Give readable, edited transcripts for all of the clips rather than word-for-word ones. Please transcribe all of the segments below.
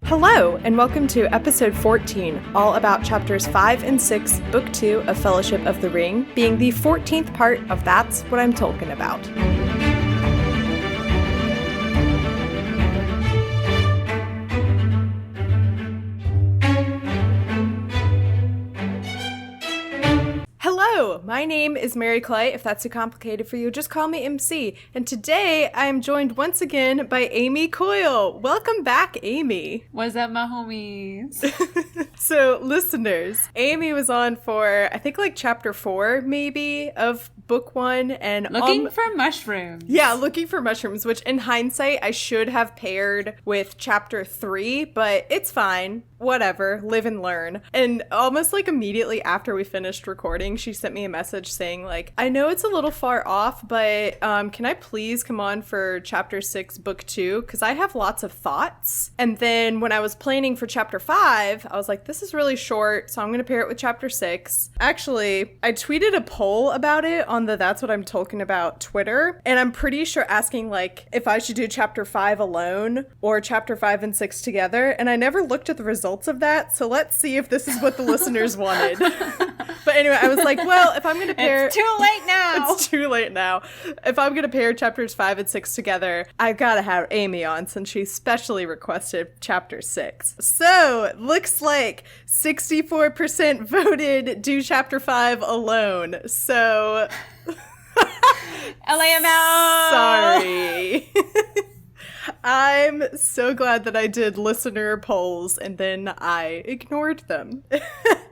Hello, and welcome to episode 14, all about chapters 5 and 6, book 2 of Fellowship of the Ring, being the 14th part of That's What I'm Tolkien About. Hello, my name is Mary Clay. If that's too complicated for you, just call me MC. And today I am joined once again by Amy Coyle. Welcome back, Amy. What's up, my homies? So, listeners, Amy was on for, I think, like chapter 4, maybe, of book 1. And looking for mushrooms. Yeah, looking for mushrooms, which in hindsight, I should have paired with chapter 3, but it's fine. Whatever, live and learn. And almost like immediately after we finished recording, she sent me a message saying like, I know it's a little far off, but can I please come on for chapter 6, book 2? Because I have lots of thoughts. And then when I was planning for chapter 5, I was like, this is really short, so I'm going to pair it with chapter 6. Actually, I tweeted a poll about it on the That's What I'm Talking About Twitter, and I'm pretty sure asking like if I should do chapter 5 alone or chapter 5 and 6 together, and I never looked at the results of that, so let's see if this is what the listeners wanted. But anyway, I was like, well, if I'm going to pair... It's too late now! It's too late now. If I'm going to pair chapters 5 and 6 together, I gotta have Amy on since she specially requested chapter 6. So, looks like 64% voted do chapter 5 alone. So... LAML! Sorry. I'm so glad that I did listener polls and then I ignored them.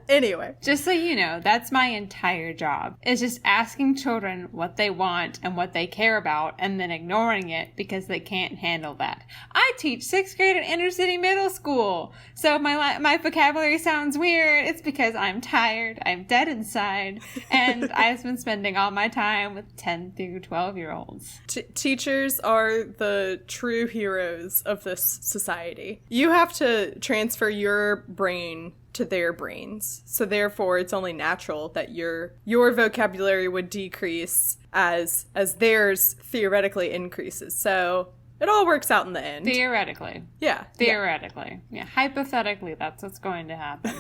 Anyway. Just so you know, that's my entire job. Is just asking children what they want and what they care about and then ignoring it because they can't handle that. I teach 6th grade at inner city middle school. So if my vocabulary sounds weird, it's because I'm tired, I'm dead inside, and I've been spending all my time with 10 through 12-year-olds. Teachers are the true heroes of this society. You have to transfer your brain to their brains. So therefore, it's only natural that your vocabulary would decrease as theirs theoretically increases. So it all works out in the end. Theoretically. Yeah. Theoretically. Yeah. Hypothetically, that's what's going to happen.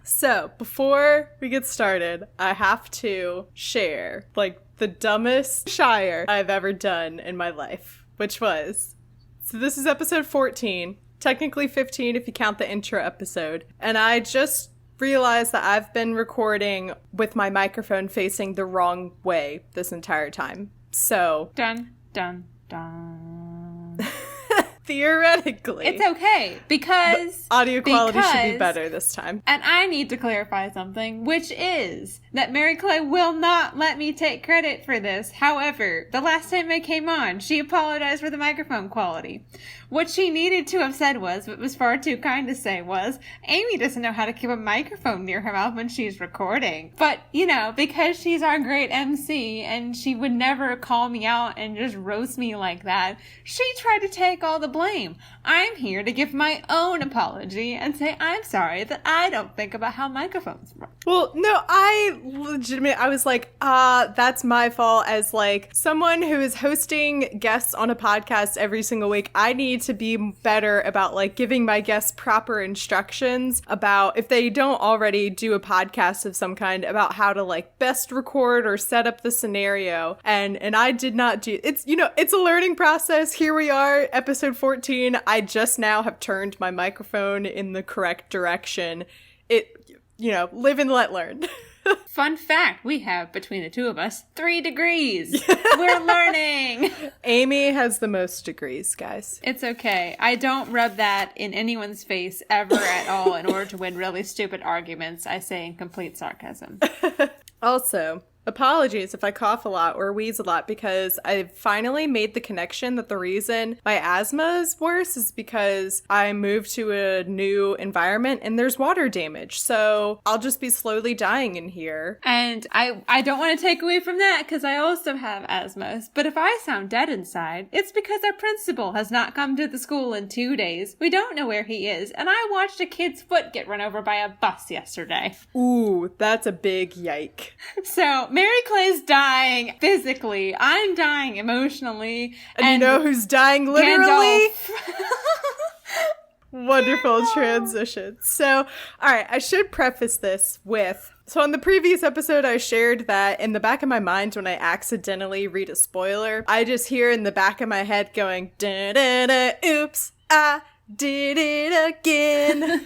So before we get started, I have to share like the dumbest shire I've ever done in my life, which was, so this is episode 14. Technically 15 if you count the intro episode. And I just realized that I've been recording with my microphone facing the wrong way this entire time. So... Dun, dun, dun. Theoretically. It's okay, because... Audio quality should be better this time. And I need to clarify something, which is that Mary Clay will not let me take credit for this. However, the last time I came on, she apologized for the microphone quality. What she needed to have said was, but was far too kind to say, was, Amy doesn't know how to keep a microphone near her mouth when she's recording. But, you know, because she's our great MC, and she would never call me out and just roast me like that, she tried to take all the blame. I'm here to give my own apology and say I'm sorry that I don't think about how microphones work. Well, no, I was like, that's my fault as like someone who is hosting guests on a podcast every single week. I need to be better about like giving my guests proper instructions about, if they don't already do a podcast of some kind, about how to like best record or set up the scenario. And I did not do, it's, you know, it's a learning process. Here we are, episode 14. I just now have turned my microphone in the correct direction. Live and let learn. Fun fact, we have, between the two of us, 3 degrees. We're learning. Amy has the most degrees, guys. It's okay. I don't rub that in anyone's face ever at all in order to win really stupid arguments. I say in complete sarcasm. Also, apologies if I cough a lot or wheeze a lot, because I finally made the connection that the reason my asthma is worse is because I moved to a new environment and there's water damage. So I'll just be slowly dying in here. And I don't want to take away from that because I also have asthma. But if I sound dead inside, it's because our principal has not come to the school in 2 days. We don't know where he is. And I watched a kid's foot get run over by a bus yesterday. Ooh, that's a big yike. So Mary Clay's dying physically. I'm dying emotionally. And you know who's dying literally? Wonderful transition. So, all right, I should preface this with, so on the previous episode, I shared that in the back of my mind, when I accidentally read a spoiler, I just hear in the back of my head going, da-da-da, oops, I did it again.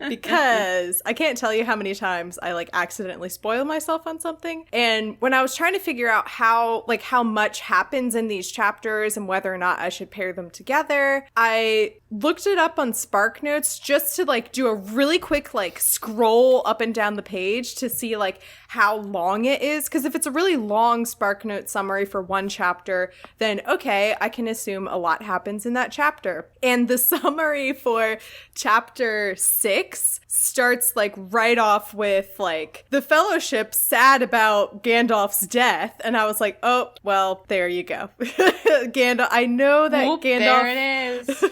Because I can't tell you how many times I like accidentally spoil myself on something. And when I was trying to figure out how much happens in these chapters and whether or not I should pair them together, I looked it up on SparkNotes just to like do a really quick like scroll up and down the page to see like how long it is. Because if it's a really long SparkNote summary for one chapter, then okay, I can assume a lot happens in that chapter. And the summary for chapter 6 starts like right off with like the Fellowship sad about Gandalf's death, and I was like, oh well, there you go. Gandalf, I know that Gandalf, there it is.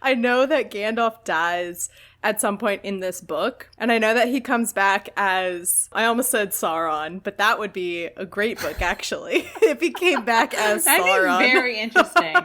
I know that Gandalf dies at some point in this book, and I know that he comes back as, I almost said Sauron, but that would be a great book actually if he came back as Sauron. That'd be very interesting.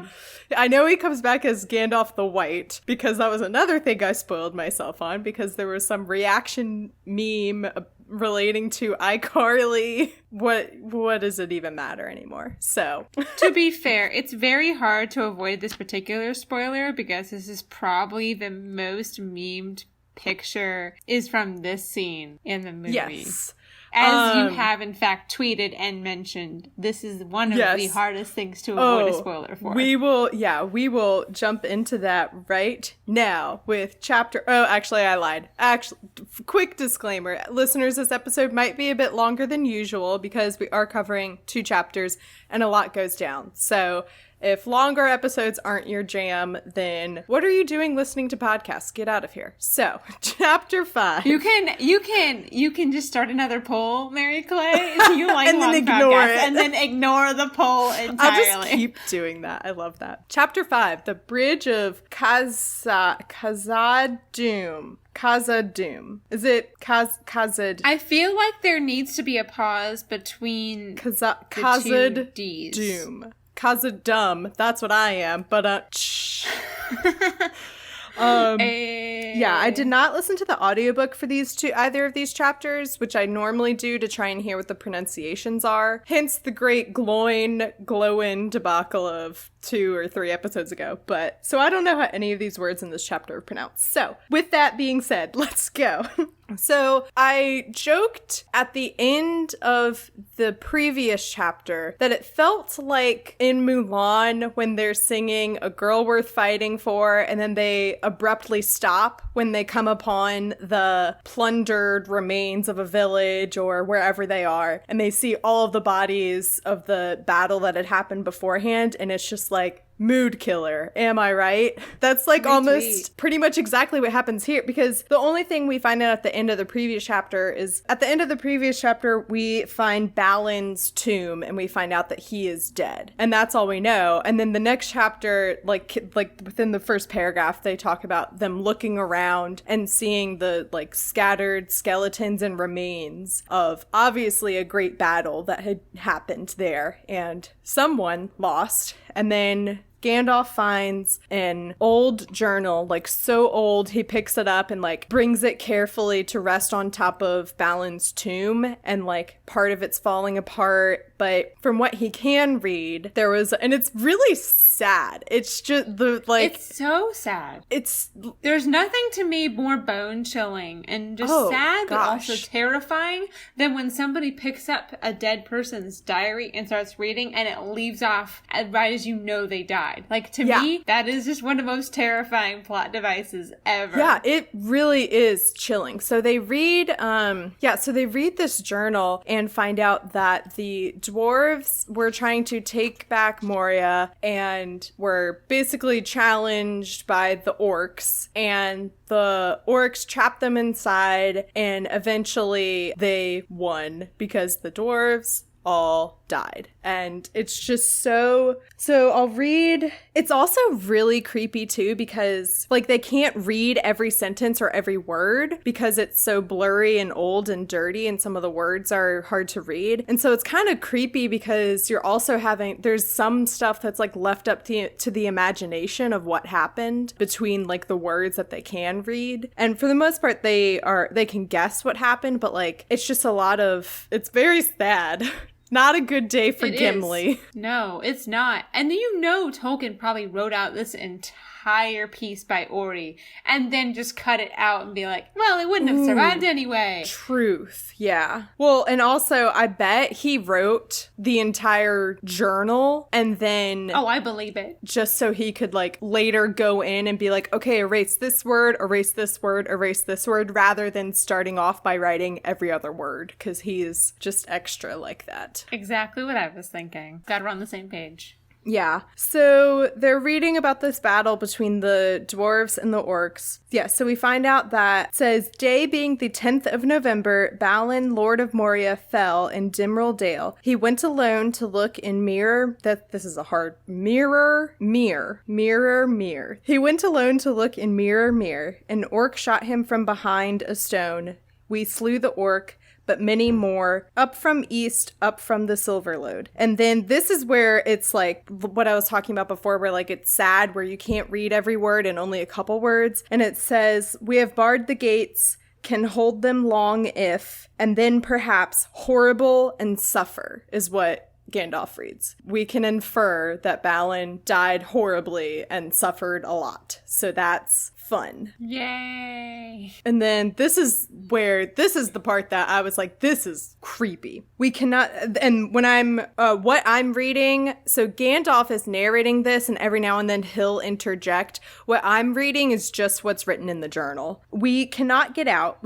I know he comes back as Gandalf the White, because that was another thing I spoiled myself on, because there was some reaction meme relating to iCarly. What does it even matter anymore? So, to be fair, it's very hard to avoid this particular spoiler, because this is probably the most memed picture is from this scene in the movie. Yes. As you have, in fact, tweeted and mentioned, this is one of the hardest things to avoid a spoiler for. We will jump into that right now with chapter... Oh, actually, I lied. Quick disclaimer. Listeners, this episode might be a bit longer than usual because we are covering 2 chapters and a lot goes down. So... if longer episodes aren't your jam, then what are you doing listening to podcasts? Get out of here. So, chapter 5. You can just start another poll, Mary Clay. You like and then ignore it. And then ignore the poll entirely. I'll just keep doing that. I love that. Chapter 5, the Bridge of Khazad-dûm. Khazad-dûm. Is it Khazad? I feel like there needs to be a pause between the 2 Ds. Khazad-dûm. That's what I am. But yeah, I did not listen to the audiobook for either of these chapters, which I normally do to try and hear what the pronunciations are. Hence the great Glowin debacle of 2 or 3 episodes ago. But so I don't know how any of these words in this chapter are pronounced. So with that being said, let's go. So I joked at the end of the previous chapter that it felt like in Mulan when they're singing A Girl Worth Fighting For, and then they abruptly stop when they come upon the plundered remains of a village or wherever they are, and they see all of the bodies of the battle that had happened beforehand, and it's just like, mood killer. Am I right? That's like almost pretty much exactly what happens here, because the only thing we find out at the end of the previous chapter is at the end of the previous chapter, we find Balin's tomb and we find out that he is dead. And that's all we know. And then the next chapter, like within the first paragraph, they talk about them looking around and seeing the like scattered skeletons and remains of obviously a great battle that had happened there and someone lost. And then Gandalf finds an old journal, like so old, he picks it up and like brings it carefully to rest on top of Balin's tomb, and like part of it's falling apart. But from what he can read, and it's really sad. It's just it's so sad. There's nothing to me more bone chilling and just sad, but also terrifying than when somebody picks up a dead person's diary and starts reading and it leaves off right as you know they died. Like, to me, that is just one of the most terrifying plot devices ever. Yeah, it really is chilling. So they read, this journal and find out that the dwarves were trying to take back Moria and were basically challenged by the orcs, and the orcs trapped them inside, and eventually they won because the dwarves all died. And it's just so I'll read. It's also really creepy too, because like they can't read every sentence or every word because it's so blurry and old and dirty, and some of the words are hard to read. And so it's kind of creepy because you're also there's some stuff that's like left up to the imagination of what happened between like the words that they can read. And for the most part they can guess what happened, but like it's just it's very sad. Not a good day for Gimli. No, it's not. And Tolkien probably wrote out this entire piece by Ori and then just cut it out and be like, well, it wouldn't have survived anyway. Truth, yeah. Well, and also I bet he wrote the entire journal and then... Oh, I believe it. Just so he could like later go in and be like, okay, erase this word, erase this word, erase this word, rather than starting off by writing every other word, because he's just extra like that. Exactly what I was thinking. Glad we're on the same page. Yeah. So they're reading about this battle between the dwarves and the orcs. Yeah, so we find out that says, day being the 10th of November, Balin, Lord of Moria, fell in Dimril Dale. He went alone to look in mirror. Mirror. He went alone to look in mirror. An orc shot him from behind a stone. We slew the orc, but many more, up from east, up from the Silverlode. And then this is where it's like what I was talking about before, where like it's sad, where you can't read every word and only a couple words. And it says, we have barred the gates, can hold them long if, and then perhaps horrible and suffer, is what Gandalf reads. We can infer that Balin died horribly and suffered a lot. So that's fun. Yay. And then this is the part that I was like, this is creepy. We cannot, and when what I'm reading, so Gandalf is narrating this and every now and then he'll interject. What I'm reading is just what's written in the journal. We cannot get out.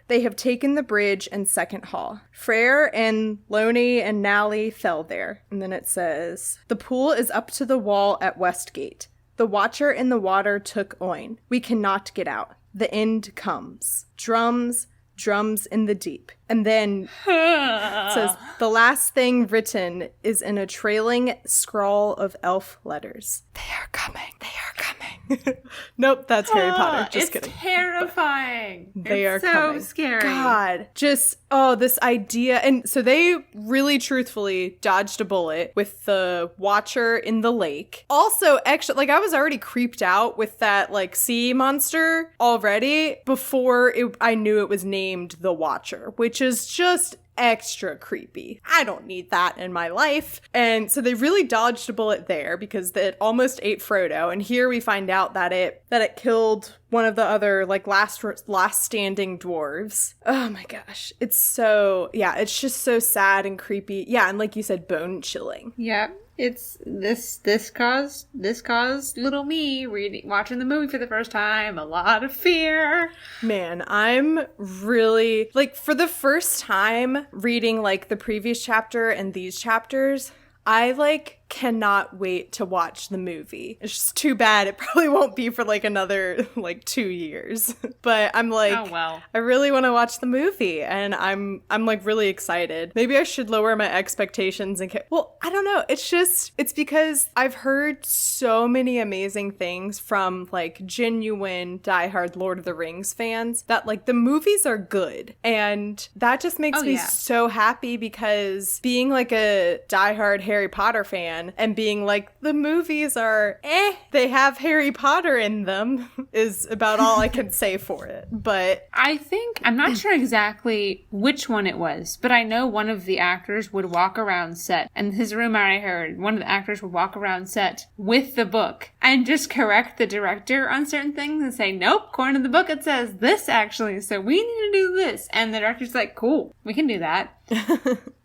They have taken the bridge and second hall. Freyr and Loni and Nally fell there. And then it says, the pool is up to the wall at Westgate. The watcher in the water took Oin. We cannot get out. The end comes. Drums in the deep. And then it says, the last thing written is in a trailing scrawl of elf letters. They are coming. Nope, that's Harry Potter. Just kidding. It's terrifying. They are so coming. Scary. God, this idea. And so they really truthfully dodged a bullet with the Watcher in the lake. Also, actually, like I was already creeped out with that like sea monster already before I knew it was named the Watcher, which is just extra creepy. I don't need that in my life. And so they really dodged a bullet there because it almost ate Frodo. And here we find out that it killed one of the other like last standing dwarves. Oh my gosh. It's just so sad and creepy. Yeah, and like you said, bone chilling. Yeah. It's this caused little me watching the movie for the first time a lot of fear. Man, I'm really like, for the first time reading like the previous chapter and these chapters, I like cannot wait to watch the movie. It's just too bad it probably won't be for like another like 2 years. But I'm like, oh well, I really want to watch the movie, and I'm like really excited. Maybe I should lower my expectations and well, I don't know. It's because I've heard so many amazing things from like genuine diehard Lord of the Rings fans that like the movies are good, and that just makes me so happy, because being like a diehard Harry Potter fan and being like, the movies are they have Harry Potter in them is about all I can say for it. But I'm not sure exactly which one it was, but I know one of the actors would walk around set, and his rumor I heard, one of the actors would walk around set with the book and just correct the director on certain things and say, nope, according to the book it says this actually, so we need to do this. And the director's like, cool, we can do that.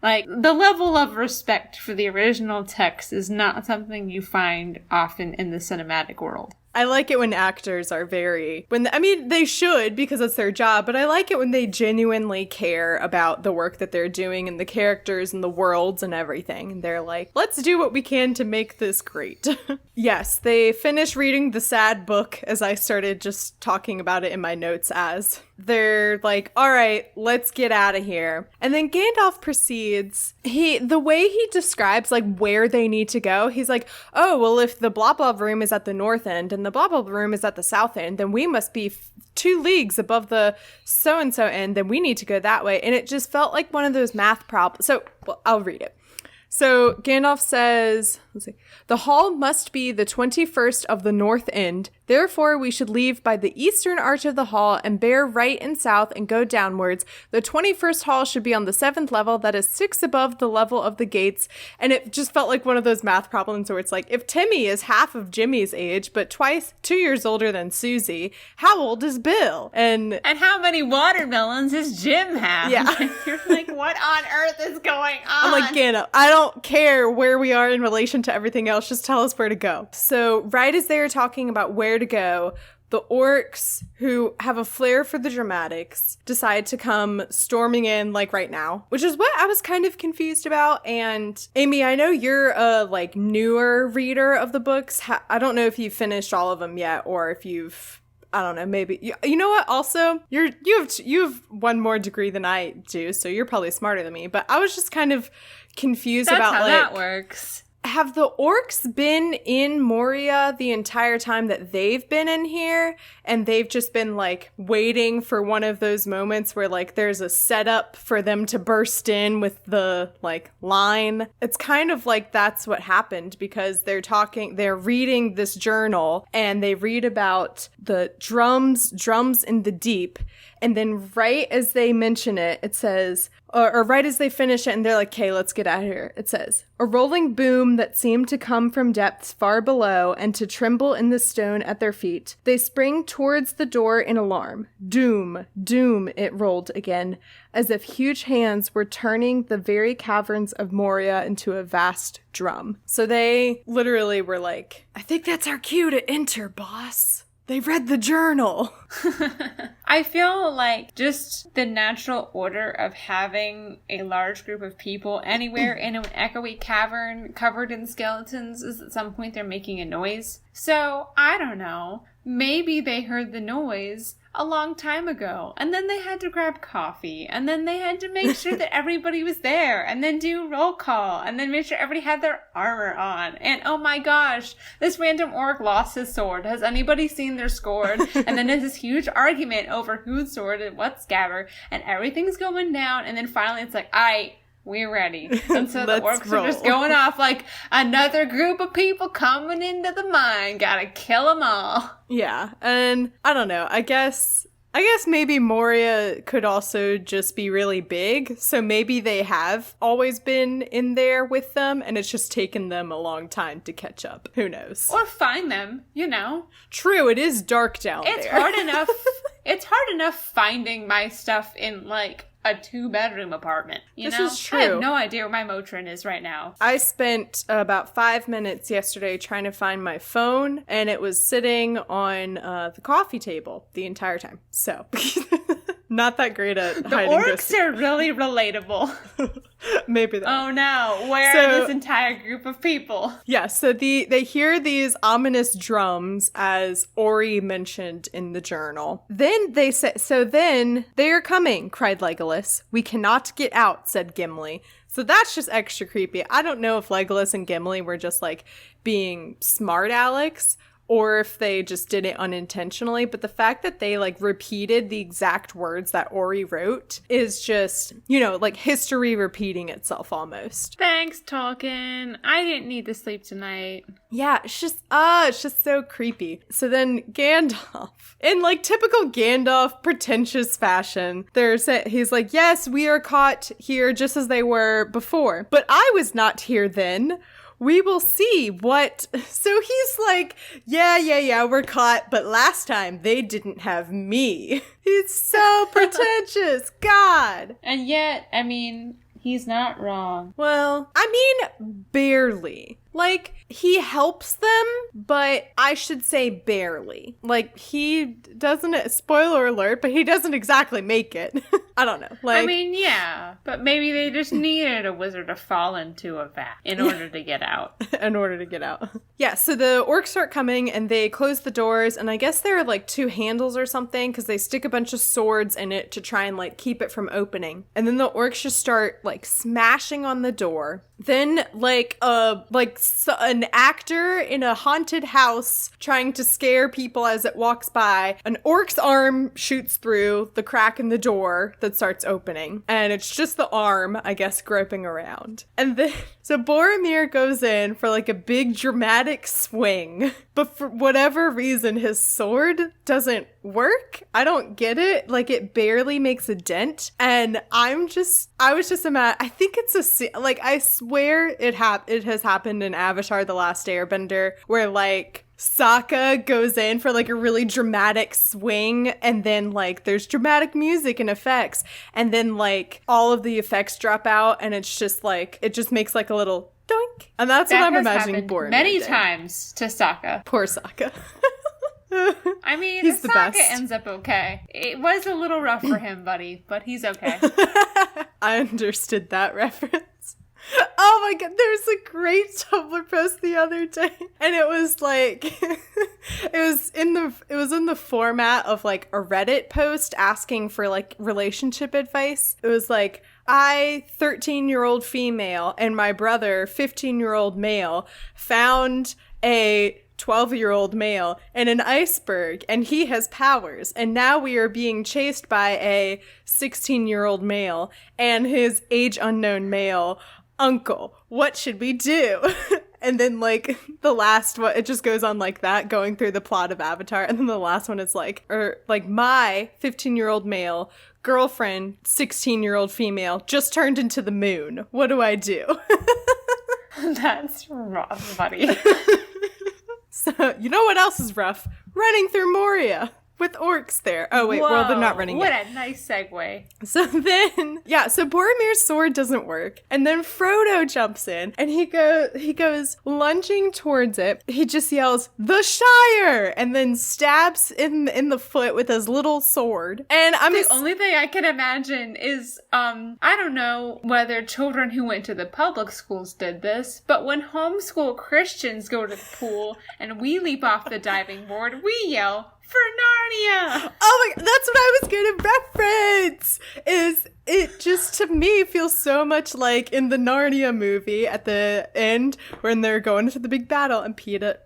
Like, the level of respect for the original text is not something you find often in the cinematic world. I like it when actors are they should, because it's their job, but I like it when they genuinely care about the work that they're doing and the characters and the worlds and everything. And they're like, let's do what we can to make this great. Yes, they finished reading the sad book, as I started just talking about it in my notes as. they're like, all right, let's get out of here. And then Gandalf proceeds. The way he describes like where they need to go, he's like, oh, well, if the blah blah room is at the north end and the blah blah room is at the south end, then we must be 2 leagues above the so-and-so end, then we need to go that way. And it just felt like one of those math problems. So I'll read it. So Gandalf says, let's see, the hall must be the 21st of the north end. Therefore, we should leave by the eastern arch of the hall and bear right and south and go downwards. The 21st hall should be on the 7th level, that is 6 above the level of the gates. And it just felt like one of those math problems where it's like, if Timmy is half of Jimmy's age, but 2 years older than Susie, how old is Bill? And how many watermelons does Jim have? Yeah. You're like, what on earth is going on? I'm like, Gandalf, I don't care where we are in relation to everything else. Just tell us where to go. So right as they were talking about where to go, the orcs, who have a flair for the dramatics, decide to come storming in like right now, which is what I was kind of confused about. And Amy, I know you're a like newer reader of the books. I don't know if you've finished all of them yet, or if you've, I don't know, maybe you know what? Also, you have one more degree than I do, so you're probably smarter than me. But I was just kind of confused about how like that works. Have the orcs been in Moria the entire time that they've been in here? And they've just been like waiting for one of those moments where like there's a setup for them to burst in with the like line. It's kind of like that's what happened, because they're reading this journal and they read about the drums in the deep. And then right as they mention it, it says, or right as they finish it and they're like, okay, let's get out of here. It says, a rolling boom that seemed to come from depths far below and to tremble in the stone at their feet. They sprang towards the door in alarm. Doom, doom, it rolled again, as if huge hands were turning the very caverns of Moria into a vast drum. So they literally were like, I think that's our cue to enter, boss. They read the journal. I feel like just the natural order of having a large group of people anywhere in an echoey cavern covered in skeletons is at some point they're making a noise. So, I don't know. Maybe they heard the noise a long time ago, and then they had to grab coffee, and then they had to make sure that everybody was there, and then do roll call, and then make sure everybody had their armor on. And oh my gosh, this random orc lost his sword. Has anybody seen their sword? And then there's this huge argument over whose sword and what scabbard, and everything's going down, and then finally it's like, we're ready. And so the orcs are just going off like, another group of people coming into the mine. Gotta kill them all. Yeah, and I don't know. I guess maybe Moria could also just be really big. So maybe they have always been in there with them, and it's just taken them a long time to catch up. Who knows? Or find them, you know. True, it is dark down there. It's hard enough. It's hard enough finding my stuff in, like, a 2-bedroom apartment, you know? This is true. I have no idea where my Motrin is right now. I spent about 5 minutes yesterday trying to find my phone, and it was sitting on the coffee table the entire time. So, not that great at hiding. The orcs are really relatable. Maybe that. Oh no, where are this entire group of people? Yeah, so they hear these ominous drums, as Ori mentioned in the journal. Then they say, so then they are coming, cried Legolas. We cannot get out, said Gimli. So that's just extra creepy. I don't know if Legolas and Gimli were just like being smart Alex, or if they just did it unintentionally, but the fact that they like repeated the exact words that Ori wrote is just, you know, like history repeating itself almost. Thanks, Tolkien. I didn't need to sleep tonight. Yeah, it's just so creepy. So then Gandalf, in like typical Gandalf pretentious fashion, he's like, yes, we are caught here just as they were before, but I was not here then. We will see what. So he's like, yeah, we're caught, but last time they didn't have me. He's so pretentious. God. And yet, I mean, he's not wrong. Well, I mean, barely. Like, he helps them, but I should say barely. Like, he doesn't, spoiler alert, but he doesn't exactly make it. I don't know. Like, I mean, yeah, but maybe they just needed a wizard to fall into a vat in order to get out. In order to get out. Yeah, so the orcs start coming and they close the doors, and I guess there are like 2 handles or something because they stick a bunch of swords in it to try and like keep it from opening. And then the orcs just start like smashing on the door. Then an actor in a haunted house trying to scare people as it walks by, an orc's arm shoots through the crack in the door that starts opening. And it's just the arm, I guess, groping around. And then, so Boromir goes in for like a big dramatic swing, but for whatever reason, his sword doesn't work. I don't get it. Like, it barely makes a dent. And I was just I think it's like, I swear it has happened in Avatar: The Last Airbender, where like Sokka goes in for like a really dramatic swing, and then like there's dramatic music and effects, and then like all of the effects drop out, and it's just like, it just makes like a little doink. And that's what I'm imagining Boromir many times to Sokka. Poor Sokka. I mean, he's the Sokka best. ends up okay. It was a little rough for him, buddy, but he's okay. I understood that reference. Oh my god, there was a great Tumblr post the other day, and it was like it was in the format of like a Reddit post asking for like relationship advice. It was like, I, 13-year-old female, and my brother, 15-year-old male, found a 12-year-old male in an iceberg, and he has powers, and now we are being chased by a 16-year-old male and his age unknown male uncle. What should we do? And then like the last one, it just goes on like that, going through the plot of Avatar, and then the last one is like, my 15-year-old male girlfriend, 16-year-old female, just turned into the moon. What do I do? That's rough, buddy. So, you know what else is rough? Running through Moria with orcs there. Oh, wait, well, they're not running What yet. a nice segue. So then, so Boromir's sword doesn't work, and then Frodo jumps in, and he goes lunging towards it. He just yells, "The Shire!" and then stabs in the foot with his little sword. And the only thing I can imagine is, I don't know whether children who went to the public schools did this, but when homeschool Christians go to the pool and we leap off the diving board, we yell, "For Narnia!" Oh my, that's what I was going to reference! Is it just, to me, feels so much like in the Narnia movie at the end when they're going into the big battle, and PETA,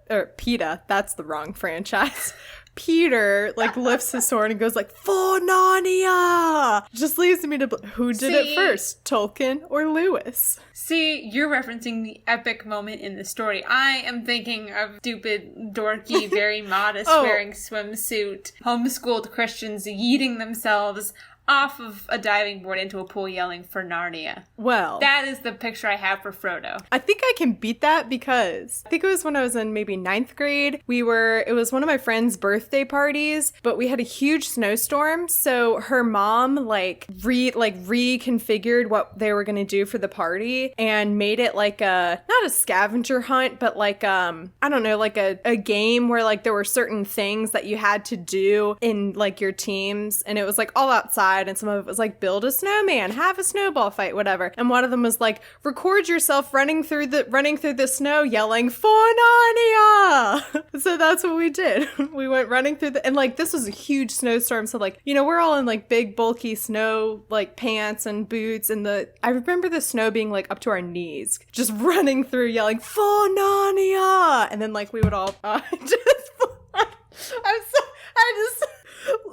that's the wrong franchise. Peter like lifts his sword and goes like, "For Narnia!" Just leaves me to who did it first, Tolkien or Lewis? See, you're referencing the epic moment in the story. I am thinking of stupid, dorky, very modest wearing swimsuit, homeschooled Christians yeeting themselves off of a diving board into a pool yelling, "For Narnia." Well, that is the picture I have for Frodo. I think I can beat that because I think it was when I was in maybe 9th grade. It was one of my friend's birthday parties, but we had a huge snowstorm. So her mom reconfigured what they were going to do for the party and made it like not a scavenger hunt, but like, I don't know, like a game where like there were certain things that you had to do in like your teams. And it was like all outside. And some of it was like, build a snowman, have a snowball fight, whatever. And one of them was like, record yourself running through the snow yelling, "For Narnia!" So that's what we did. We went running through and like, this was a huge snowstorm. So like, you know, we're all in like big bulky snow, like pants and boots. And I remember the snow being like up to our knees, just running through yelling, "For Narnia!" And then like, we would all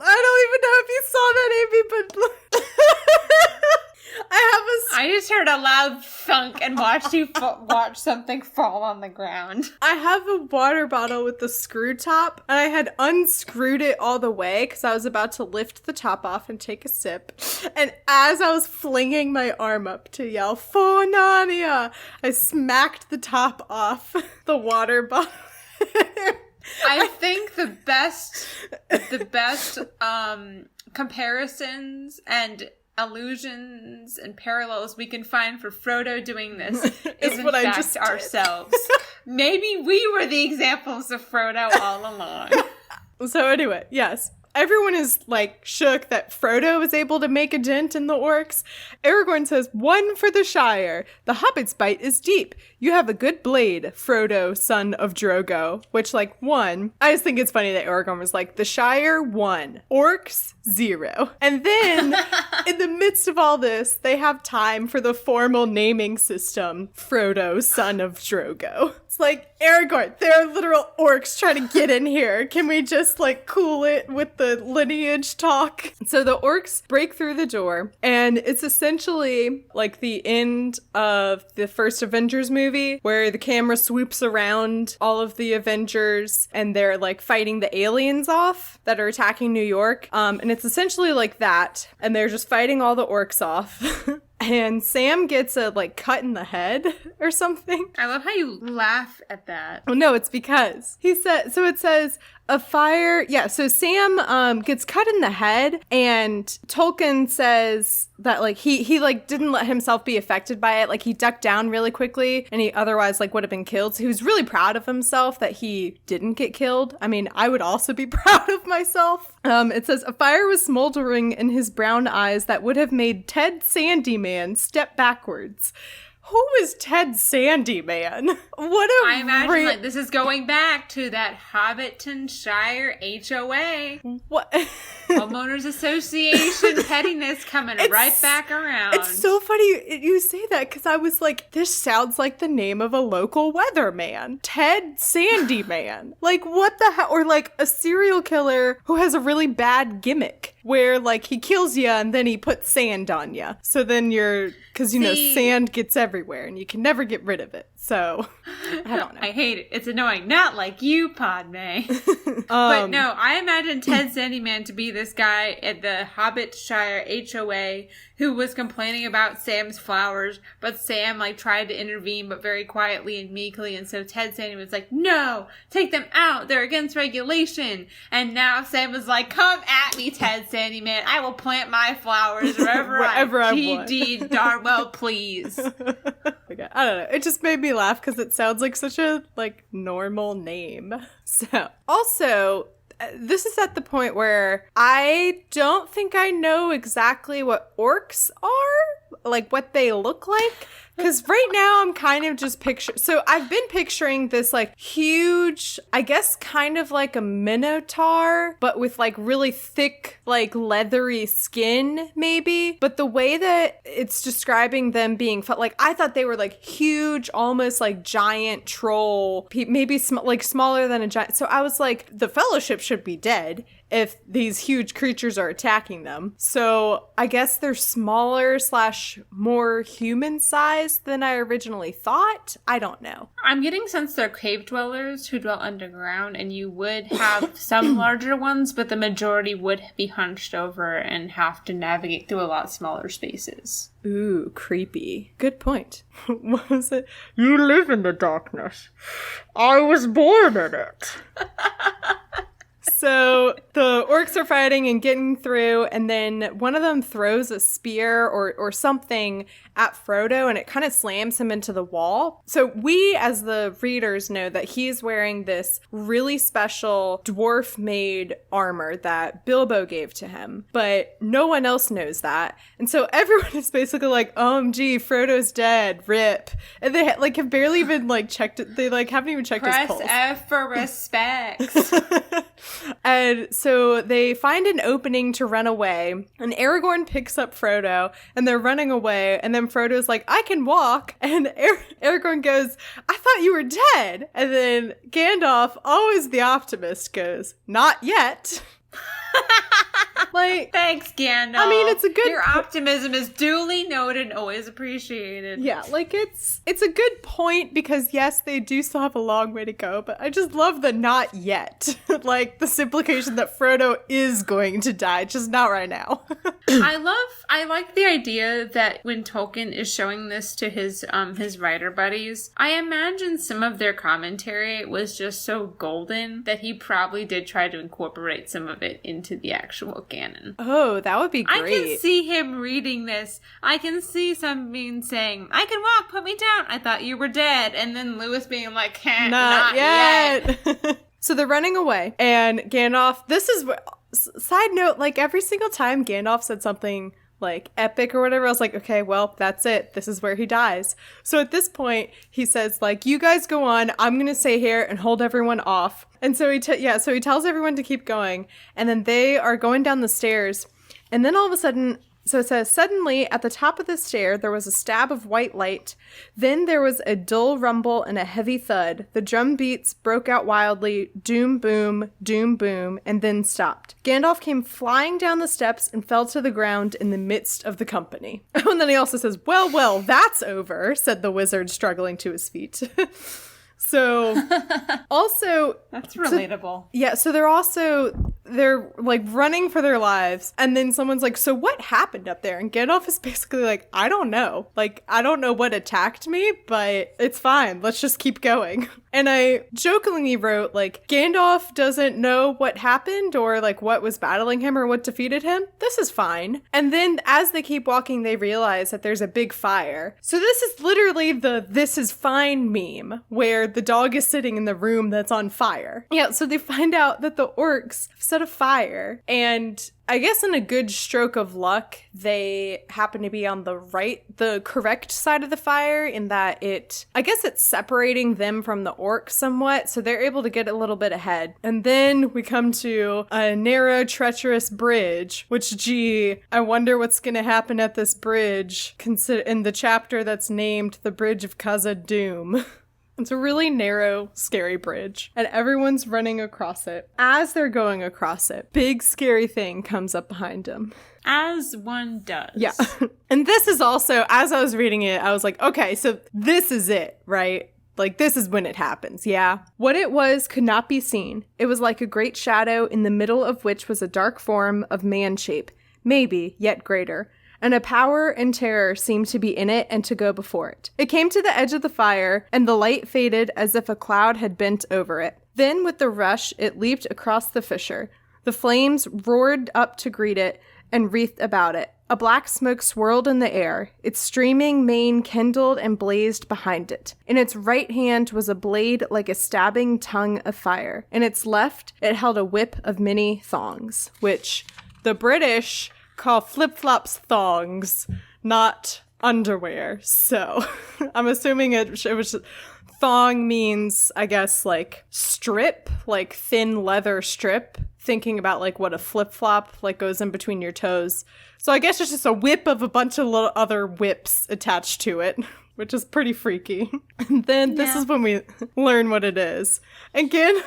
I don't even know if you saw that, Amy, but I just heard a loud thunk and watched you watch something fall on the ground. I have a water bottle with the screw top, and I had unscrewed it all the way because I was about to lift the top off and take a sip. And as I was flinging my arm up to yell, "For Narnia!" I smacked the top off the water bottle. I think the best comparisons and allusions and parallels we can find for Frodo doing this is in fact ourselves. Maybe we were the examples of Frodo all along. So anyway, yes. everyone is like shook that Frodo was able to make a dent in the orcs. Aragorn says, 1 for the Shire. The hobbit's bite is deep. You have a good blade, Frodo, son of Drogo. Which, like, 1, I just think it's funny that Aragorn was like, the Shire, 1. Orcs, 0. And then, in the midst of all this, they have time for the formal naming system, Frodo, son of Drogo. It's like, Aragorn, there are literal orcs trying to get in here. Can we just, like, cool it with the lineage talk? So the orcs break through the door, and it's essentially like the end of the first Avengers movie, where the camera swoops around all of the Avengers, and they're, like, fighting the aliens off that are attacking New York. And it's essentially like that, and they're just fighting all the orcs off. And Sam gets a, like, cut in the head or something. I love how you laugh at that. Oh, no, it's because he said, so it says a fire. Yeah. So Sam, gets cut in the head, and Tolkien says that, like, he like didn't let himself be affected by it. Like, he ducked down really quickly, and he otherwise, like, would have been killed. So he was really proud of himself that he didn't get killed. I mean, I would also be proud of myself. It says a fire was smoldering in his brown eyes that would have made Ted Sandyman step backwards. Who is Ted Sandyman? What a I imagine like this is going back to that Hobbiton Shire HOA. What? Homeowners Association pettiness coming right back around. It's so funny you say that, because I was like, this sounds like the name of a local weatherman. Ted Sandyman. Like, what the hell? Or like a serial killer who has a really bad gimmick, where like he kills you and then he puts sand on you. So then because you know, sand gets everywhere and you can never get rid of it. So, I don't know. I hate it. It's annoying. Not like you, Padme. But no, I imagine Ted Sandyman to be this guy at the Hobbit Shire HOA who was complaining about Sam's flowers, but Sam, like, tried to intervene, but very quietly and meekly, and so Ted Sandyman's like, no, take them out. They're against regulation. And now Sam was like, come at me, Ted Sandyman. I will plant my flowers wherever I want. GD Darwell, please. Okay. I don't know. It just made me laugh because it sounds like such a, like, normal name. So, also, this is at the point where I don't think I know exactly what orcs are, like what they look like. Because right now I'm kind of just so I've been picturing this like huge, I guess kind of like a minotaur, but with like really thick, like leathery skin maybe. But the way that it's describing them being like, I thought they were like huge, almost like giant troll, maybe like smaller than a giant. So I was like, the Fellowship should be dead if these huge creatures are attacking them. So I guess they're smaller / more human sized than I originally thought. I don't know. I'm getting sense they're cave dwellers who dwell underground, and you would have some larger ones, but the majority would be hunched over and have to navigate through a lot smaller spaces. Ooh, creepy. Good point. What was it? You live in the darkness. I was born in it. So the orcs are fighting and getting through, and then one of them throws a spear or something at Frodo, and it kind of slams him into the wall. So we, as the readers, know that he's wearing this really special dwarf-made armor that Bilbo gave to him, but no one else knows that. And so everyone is basically like, OMG, Frodo's dead, rip. And they have barely even checked it. They haven't even checked his pulse. Press F for respect. And so they find an opening to run away, and Aragorn picks up Frodo, and they're running away, and then Frodo's like, I can walk, and Aragorn goes, I thought you were dead. And then Gandalf, always the optimist, goes, not yet. Thanks, Gandalf. I mean, it's a good... Your optimism is duly noted and always appreciated. Yeah, it's a good point, because yes, they do still have a long way to go, but I just love the not yet. This implication that Frodo is going to die, just not right now. I like the idea that when Tolkien is showing this to his writer buddies, I imagine some of their commentary was just so golden that he probably did try to incorporate some of it into the actual canon. Oh, that would be great. I can see him reading this. I can see some being saying, I can walk, put me down. I thought you were dead. And then Lewis being like, not yet. So they're running away, and Gandalf, side note, like every single time Gandalf said something like epic or whatever, I was like, okay, well, that's it. This is where he dies. So at this point, he says like, you guys go on. I'm going to stay here and hold everyone off. And so he tells everyone to keep going. And then they are going down the stairs. And then all of a sudden, so it says, suddenly at the top of the stair, there was a stab of white light. Then there was a dull rumble and a heavy thud. The drum beats broke out wildly, doom, boom, and then stopped. Gandalf came flying down the steps and fell to the ground in the midst of the company. And then he also says, well, that's over, said the wizard, struggling to his feet. So, also... That's relatable. So they're like running for their lives. And then someone's like, so what happened up there? And Gandalf is basically like, I don't know. Like, I don't know what attacked me, but it's fine. Let's just keep going. And I jokingly wrote, like, Gandalf doesn't know what happened or, like, what was battling him or what defeated him. This is fine. And then as they keep walking, they realize that there's a big fire. So this is literally the this is fine meme, where the dog is sitting in the room that's on fire. Yeah, so they find out that the orcs set a fire, and I guess in a good stroke of luck, they happen to be on the correct side of the fire, in that it's separating them from the orcs somewhat, so they're able to get a little bit ahead. And then we come to a narrow, treacherous bridge, which, I wonder what's going to happen at this bridge, in the chapter that's named The Bridge of Khazad-dûm. It's a really narrow, scary bridge, and everyone's running across it. As they're going across it, big scary thing comes up behind them. As one does. Yeah. And this is also, as I was reading it, I was like, okay, so this is it, right? Like, this is when it happens, yeah? What it was could not be seen. It was like a great shadow, in the middle of which was a dark form of man shape, maybe yet greater. And a power and terror seemed to be in it and to go before it. It came to the edge of the fire, and the light faded as if a cloud had bent over it. Then, with the rush, it leaped across the fissure. The flames roared up to greet it and wreathed about it. A black smoke swirled in the air. Its streaming mane kindled and blazed behind it. In its right hand was a blade like a stabbing tongue of fire. In its left, it held a whip of many thongs, which the British call flip-flops thongs, not underwear. So I'm assuming it was thong means, I guess, like strip, like thin leather strip, thinking about like what a flip-flop like goes in between your toes. So I guess it's just a whip of a bunch of little other whips attached to it, which is pretty freaky. And then this is when we learn what it is. Again,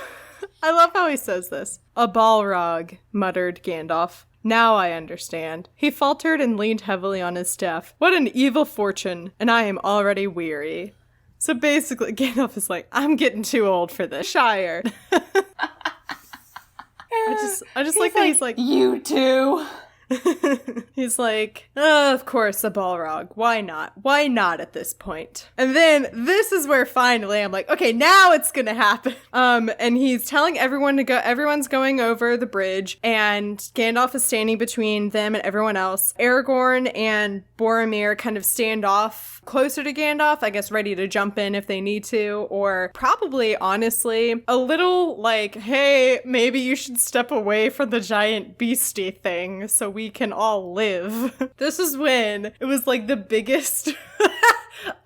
I love how he says this. A Balrog, muttered Gandalf. Now I understand. He faltered and leaned heavily on his staff. What an evil fortune, and I am already weary. So basically, Gandalf is like, I'm getting too old for this Shire. I just like that he's like, you too. He's like, oh, of course, a Balrog. Why not? Why not at this point? And then this is where finally I'm like, okay, now it's gonna happen. And he's telling everyone to go. Everyone's going over the bridge, and Gandalf is standing between them and everyone else. Aragorn and Boromir kind of stand off closer to Gandalf, I guess, ready to jump in if they need to, or probably, honestly, a little like, hey, maybe you should step away from the giant beastie thing so we can all live. This is when it was like the biggest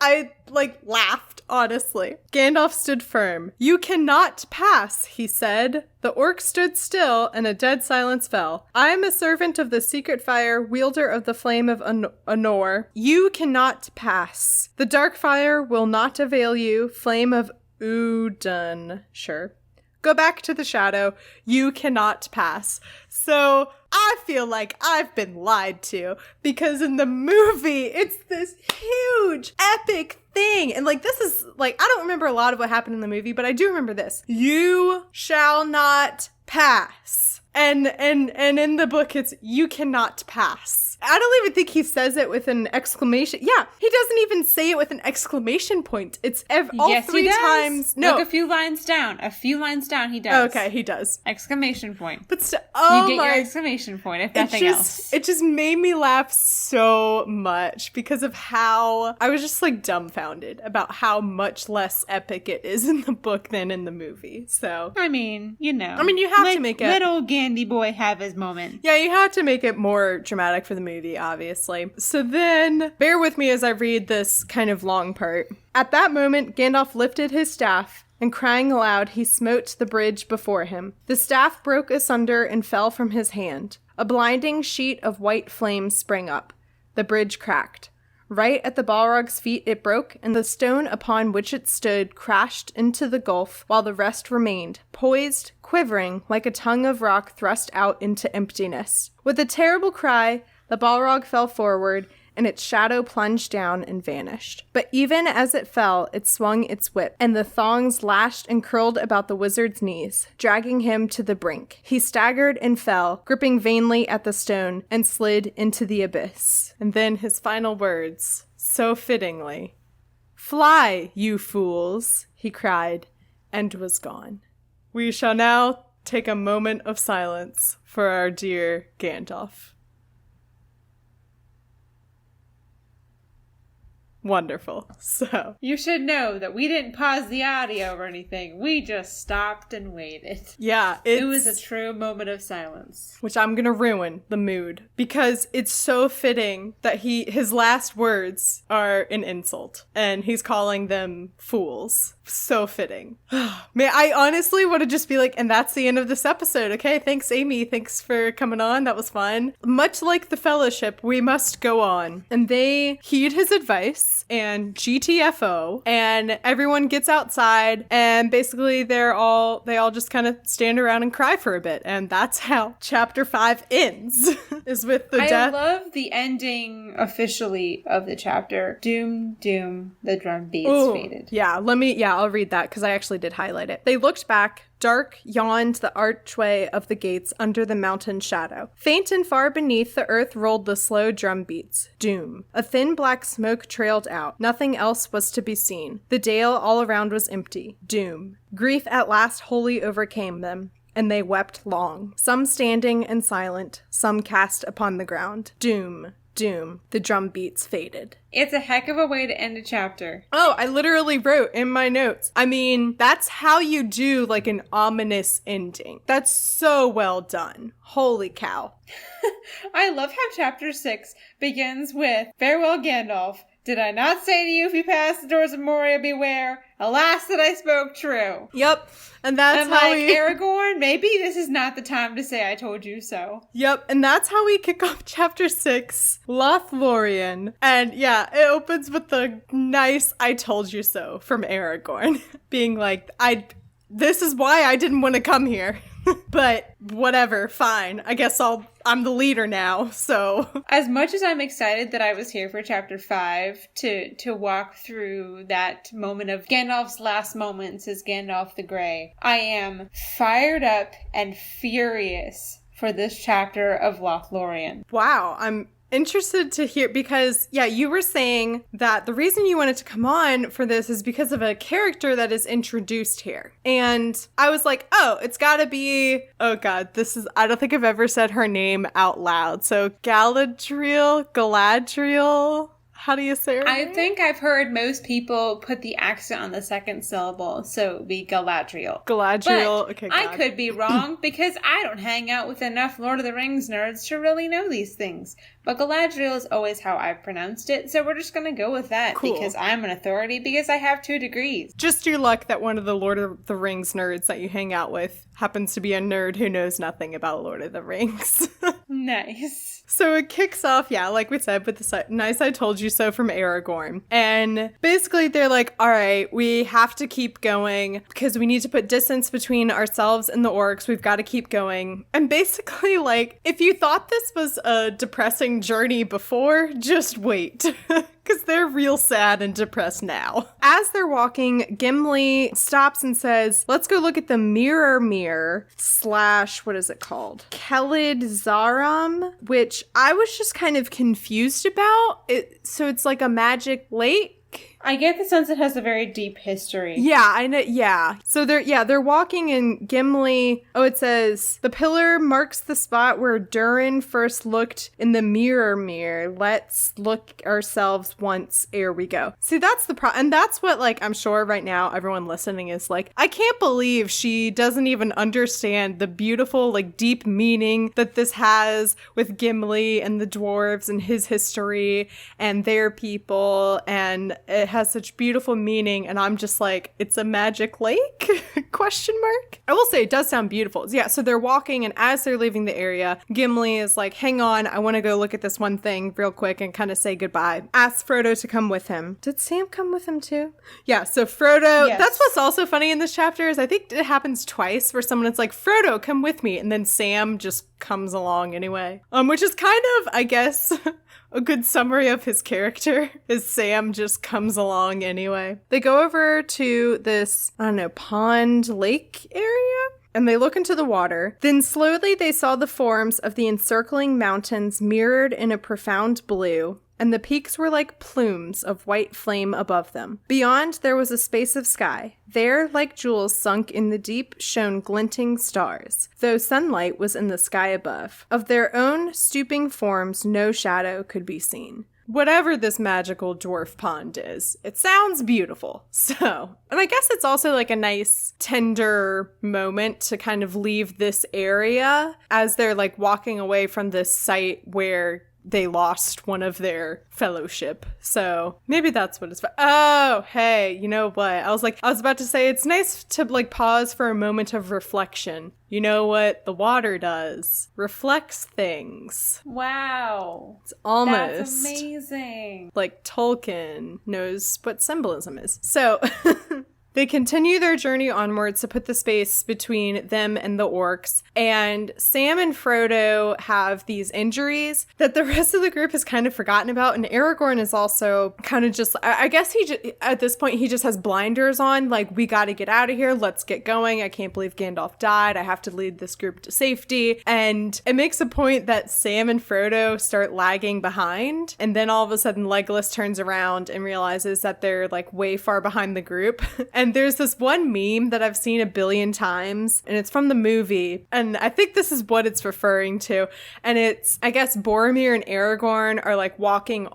I like laughed, honestly. Gandalf stood firm. You cannot pass, he said. The orc stood still, and a dead silence fell. I am a servant of the secret fire, wielder of the flame of Anor. You cannot pass. The dark fire will not avail you, flame of Udun. Sure. Go back to the shadow. You cannot pass. So I feel like I've been lied to, because in the movie, it's this huge, epic thing. And like, this is like, I don't remember a lot of what happened in the movie, but I do remember this. You shall not pass. And in the book, it's you cannot pass. I don't even think he says it with an exclamation. Yeah, he doesn't even say it with an exclamation point. It's all three times. No, look a few lines down. A few lines down, he does. Okay, he does. Exclamation point. But you get your exclamation point, if nothing else. It just made me laugh so much because of how I was just like dumbfounded about how much less epic it is in the book than in the movie. So I mean, you know. I mean, you have to make it. Little Candy Boy have his moment. Yeah, you had to make it more dramatic for the movie, obviously. So then, bear with me as I read this kind of long part. At that moment, Gandalf lifted his staff, and crying aloud, he smote the bridge before him. The staff broke asunder and fell from his hand. A blinding sheet of white flame sprang up. The bridge cracked. Right at the Balrog's feet it broke, and the stone upon which it stood crashed into the gulf, while the rest remained, poised, quivering, like a tongue of rock thrust out into emptiness. With a terrible cry, the Balrog fell forward, and its shadow plunged down and vanished. But even as it fell, it swung its whip, and the thongs lashed and curled about the wizard's knees, dragging him to the brink. He staggered and fell, gripping vainly at the stone, and slid into the abyss. And then his final words, so fittingly. "Fly, you fools," he cried, and was gone. We shall now take a moment of silence for our dear Gandalf. Wonderful. So you should know that we didn't pause the audio or anything. We just stopped and waited. Yeah, it was a true moment of silence. Which I'm gonna ruin the mood because it's so fitting that his last words are an insult and he's calling them fools. So fitting. Man, I honestly want to just be like, and that's the end of this episode. Okay, thanks, Amy. Thanks for coming on. That was fun. Much like the Fellowship, we must go on. And they heed his advice and GTFO, and everyone gets outside, and basically they all just kind of stand around and cry for a bit. And that's how chapter 5 ends, is with the death. I love the ending officially of the chapter. Doom, doom, the drum beats faded. Yeah, I'll read that because I actually did highlight it. They looked back. Dark yawned the archway of the gates under the mountain shadow. Faint and far beneath the earth rolled the slow drum beats. Doom. A thin black smoke trailed out. Nothing else was to be seen. The dale all around was empty. Doom. Grief at last wholly overcame them, and they wept long. Some standing and silent, some cast upon the ground. Doom. Doom. The drum beats faded. It's a heck of a way to end a chapter. Oh, I literally wrote in my notes. I mean, that's how you do like an ominous ending. That's so well done. Holy cow. I love how chapter 6 begins with, "Farewell, Gandalf. Did I not say to you, if you pass the doors of Moria, beware? Alas that I spoke true." Yep. And that's how Aragorn, maybe this is not the time to say I told you so. Yep. And that's how we kick off chapter 6, Lothlórien. And yeah, it opens with the nice "I told you so" from Aragorn. Being like, this is why I didn't want to come here. But whatever, fine. I guess I'm the leader now, so. As much as I'm excited that I was here for chapter 5 to walk through that moment of Gandalf's last moments as Gandalf the Grey, I am fired up and furious for this chapter of Lothlórien. Wow, I'm interested to hear, because yeah, you were saying that the reason you wanted to come on for this is because of a character that is introduced here. And I was like, oh, it's gotta be, oh god, I don't think I've ever said her name out loud. So Galadriel? How do you say her name? I think I've heard most people put the accent on the second syllable, so it would be Galadriel. Galadriel, but okay. I could be wrong because I don't hang out with enough Lord of the Rings nerds to really know these things. But Galadriel is always how I've pronounced it, so we're just going to go with that. Cool. Because I'm an authority, because I have 2 degrees. Just your luck that one of the Lord of the Rings nerds that you hang out with happens to be a nerd who knows nothing about Lord of the Rings. Nice. So it kicks off, yeah, like we said, with the nice "I told you so" from Aragorn. And basically they're like, all right, we have to keep going because we need to put distance between ourselves and the orcs. We've got to keep going. And basically, like, if you thought this was a depressing journey before, just wait. Because they're real sad and depressed now. As they're walking, Gimli stops and says, let's go look at the Mirror / what is it called? Kelid Zaram, which I was just kind of confused about. So it's like a magic lake? I get the sense it has a very deep history. Yeah, I know. Yeah. So they're walking in Gimli. Oh, it says the pillar marks the spot where Durin first looked in the mirror. Let's look ourselves once ere we go. See, that's the problem. And that's what, like, I'm sure right now everyone listening is like, I can't believe she doesn't even understand the beautiful, like, deep meaning that this has with Gimli and the dwarves and his history and their people. And it has such beautiful meaning. And I'm just like, it's a magic lake? Question mark. I will say it does sound beautiful. Yeah, so they're walking, and as they're leaving the area, Gimli is like, hang on, I want to go look at this one thing real quick and kind of say goodbye. Asks Frodo to come with him. Did Sam come with him too? Yeah, so Frodo, yes. That's what's also funny in this chapter is I think it happens twice where someone is like, Frodo, come with me, and then Sam just comes along anyway. Which is kind of, I guess, a good summary of his character is Sam just comes along anyway. They go over to this, I don't know, pond lake area, and they look into the water. Then slowly they saw the forms of the encircling mountains mirrored in a profound blue, and the peaks were like plumes of white flame above them. Beyond, there was a space of sky. There, like jewels sunk in the deep, shone glinting stars, though sunlight was in the sky above. Of their own stooping forms, no shadow could be seen. Whatever this magical dwarf pond is, it sounds beautiful. So, and I guess it's also like a nice, tender moment to kind of leave this area as they're like walking away from this site where they lost one of their fellowship. So maybe that's what it's for. Oh, hey, you know what? I was about to say it's nice to like pause for a moment of reflection. You know what the water does? Reflects things. Wow. It's almost that's amazing. Like Tolkien knows what symbolism is. So they continue their journey onwards to put the space between them and the orcs, and Sam and Frodo have these injuries that the rest of the group has kind of forgotten about, and Aragorn is also kind of just, I guess at this point he just has blinders on, like, we gotta get out of here, let's get going, I can't believe Gandalf died, I have to lead this group to safety, and it makes a point that Sam and Frodo start lagging behind, and then all of a sudden Legolas turns around and realizes that they're like way far behind the group. And there's this one meme that I've seen a billion times, and it's from the movie, and I think this is what it's referring to. And it's, I guess, Boromir and Aragorn are like walking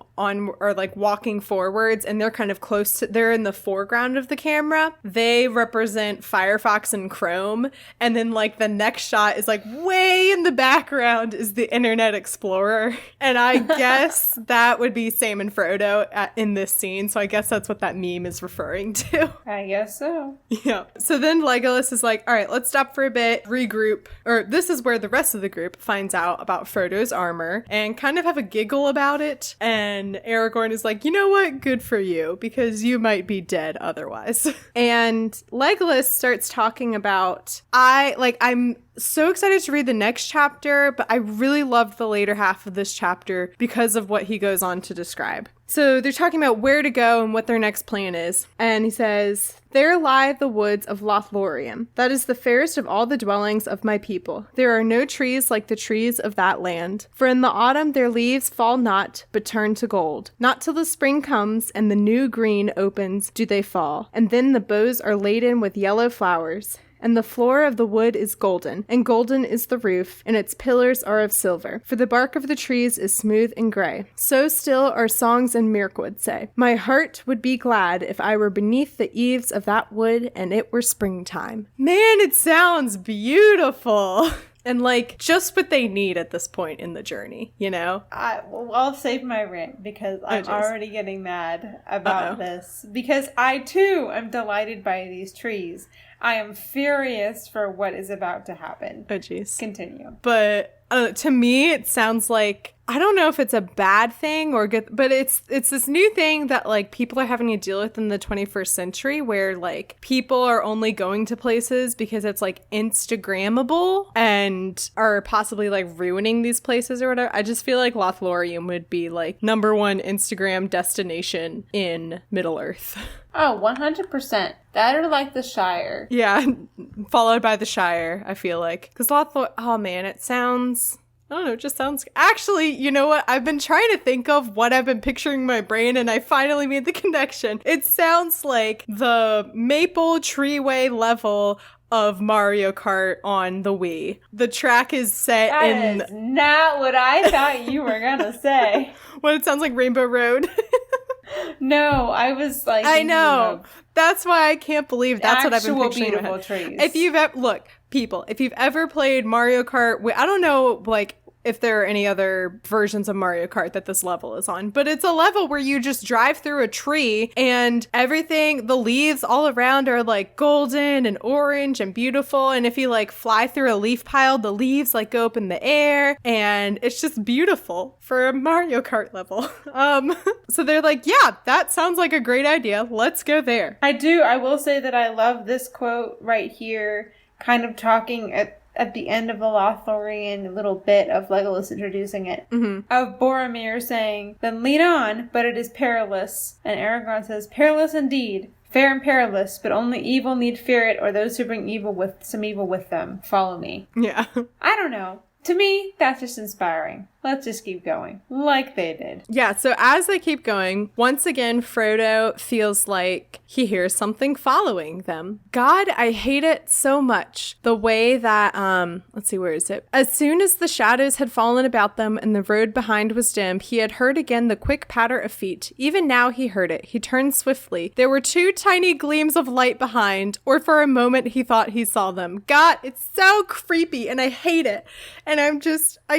forwards, and they're kind of close to, they're in the foreground of the camera. They represent Firefox and Chrome, and then like the next shot is like way in the background is the Internet Explorer. And I guess that would be Sam and Frodo in this scene, so I guess that's what that meme is referring to. I guess so. Yeah. So then Legolas is like, all right, let's stop for a bit, regroup. Or this is where the rest of the group finds out about Frodo's armor and kind of have a giggle about it. And Aragorn is like, you know what? Good for you, because you might be dead otherwise. And Legolas starts talking about, I'm so excited to read the next chapter, but I really loved the later half of this chapter because of what he goes on to describe. So they're talking about where to go and what their next plan is. And he says, there lie the woods of Lothlórien. That is the fairest of all the dwellings of my people. There are no trees like the trees of that land. For in the autumn their leaves fall not, but turn to gold. Not till the spring comes and the new green opens do they fall. And then the boughs are laden with yellow flowers. And the floor of the wood is golden, and golden is the roof, and its pillars are of silver. For the bark of the trees is smooth and gray. So still are songs in Mirkwood say, my heart would be glad if I were beneath the eaves of that wood and it were springtime. Man, it sounds beautiful. And like just what they need at this point in the journey, you know? I'll save my rant because I'm already getting mad about this. Because I too am delighted by these trees. I am furious for what is about to happen. Oh, jeez. Continue. But to me, it sounds like, I don't know if it's a bad thing or good, but it's this new thing that like people are having to deal with in the 21st century where like people are only going to places because it's like Instagrammable and are possibly like ruining these places or whatever. I just feel like Lothlórien would be like #1 Instagram destination in Middle Earth. Oh, 100%. That or like the Shire. Yeah, followed by the Shire, I feel like. Because oh man, it sounds I don't know, it just sounds... Actually, you know what? I've been trying to think of what I've been picturing in my brain, and I finally made the connection. It sounds like the Maple Treeway level of Mario Kart on the Wii. The track is set in... That is not what I thought you were gonna say. What, it sounds like Rainbow Road? No, I was like... I know. That's why I can't believe that's what I've been picturing. Beautiful in my head. Trees. If you've look, people, if you've ever played Mario Kart, I don't know, like, if there are any other versions of Mario Kart that this level is on, but it's a level where you just drive through a tree and everything, the leaves all around are like golden and orange and beautiful. And if you like fly through a leaf pile, the leaves like go up in the air and it's just beautiful for a Mario Kart level. So they're like, yeah, that sounds like a great idea. Let's go there. I do. I will say that I love this quote right here, kind of talking at the end of the Lothlórien little bit of Legolas introducing it, of Boromir saying, "Then lead on, but it is perilous." And Aragorn says, "Perilous indeed, fair and perilous, but only evil need fear it, or those who bring evil with them. Follow me." Yeah. I don't know. To me, that's just inspiring. Let's just keep going, like they did. Yeah, so as they keep going, once again, Frodo feels like he hears something following them. God, I hate it so much. The way that, let's see, where is it? As soon as the shadows had fallen about them and the road behind was dim, he had heard again the quick patter of feet. Even now he heard it. He turned swiftly. There were two tiny gleams of light behind, or for a moment he thought he saw them. God, it's so creepy and I hate it. And I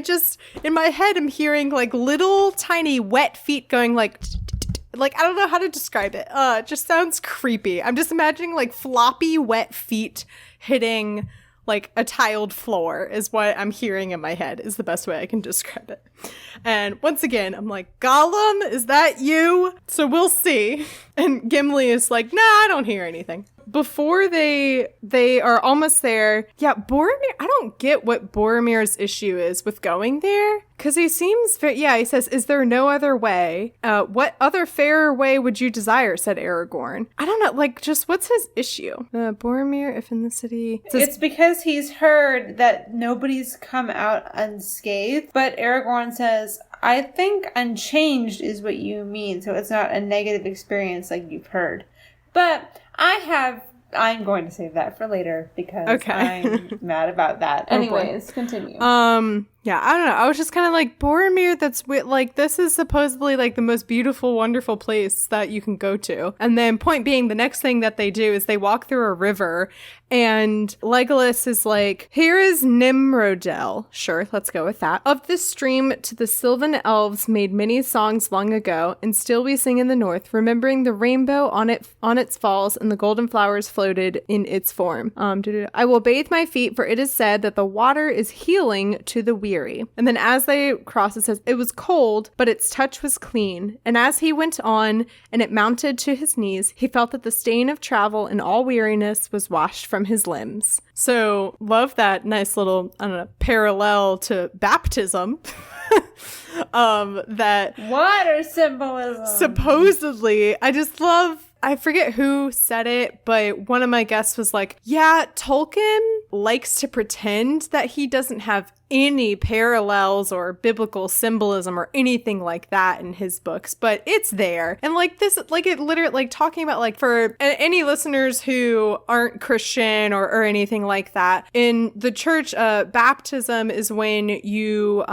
just, in my head, I'm hearing like little tiny wet feet going like I don't know how to describe it. It just sounds creepy. I'm just imagining like floppy wet feet hitting like a tiled floor is what I'm hearing in my head, is the best way I can describe it. And once again, I'm like, Gollum, is that you? So we'll see. And Gimli is like, nah, I don't hear anything. Before they are almost there, yeah, Boromir, I don't get what Boromir's issue is with going there. Because he seems, he says, "Is there no other way? What other fairer way would you desire?" said Aragorn. I don't know, like, just what's his issue? Boromir, if in the city... It's because he's heard that nobody's come out unscathed, but Aragorn says, "I think unchanged is what you mean, so it's not a negative experience like you've heard." But I'm going to save that for later because I'm mad about that. Anyways, continue. Yeah, I don't know. I was just kind of like, Boromir, this is supposedly like the most beautiful, wonderful place that you can go to. And then point being, the next thing that they do is they walk through a river and Legolas is like, "Here is Nimrodel." Sure, let's go with that. "Of this stream to the Sylvan elves made many songs long ago, and still we sing in the north, remembering the rainbow on its falls and the golden flowers floated in its form. I will bathe my feet, for it is said that the water is healing to the weary." And then as they cross, it says, "It was cold, but its touch was clean. And as he went on, and it mounted to his knees, he felt that the stain of travel and all weariness was washed from his limbs." So love that nice little, I don't know, parallel to baptism. That water symbolism. Supposedly, I forget who said it, but one of my guests was like, yeah, Tolkien likes to pretend that he doesn't have any parallels or biblical symbolism or anything like that in his books, but it's there. And like this, like it literally, like talking about, like, for any listeners who aren't Christian or anything like that, in the church, baptism is when you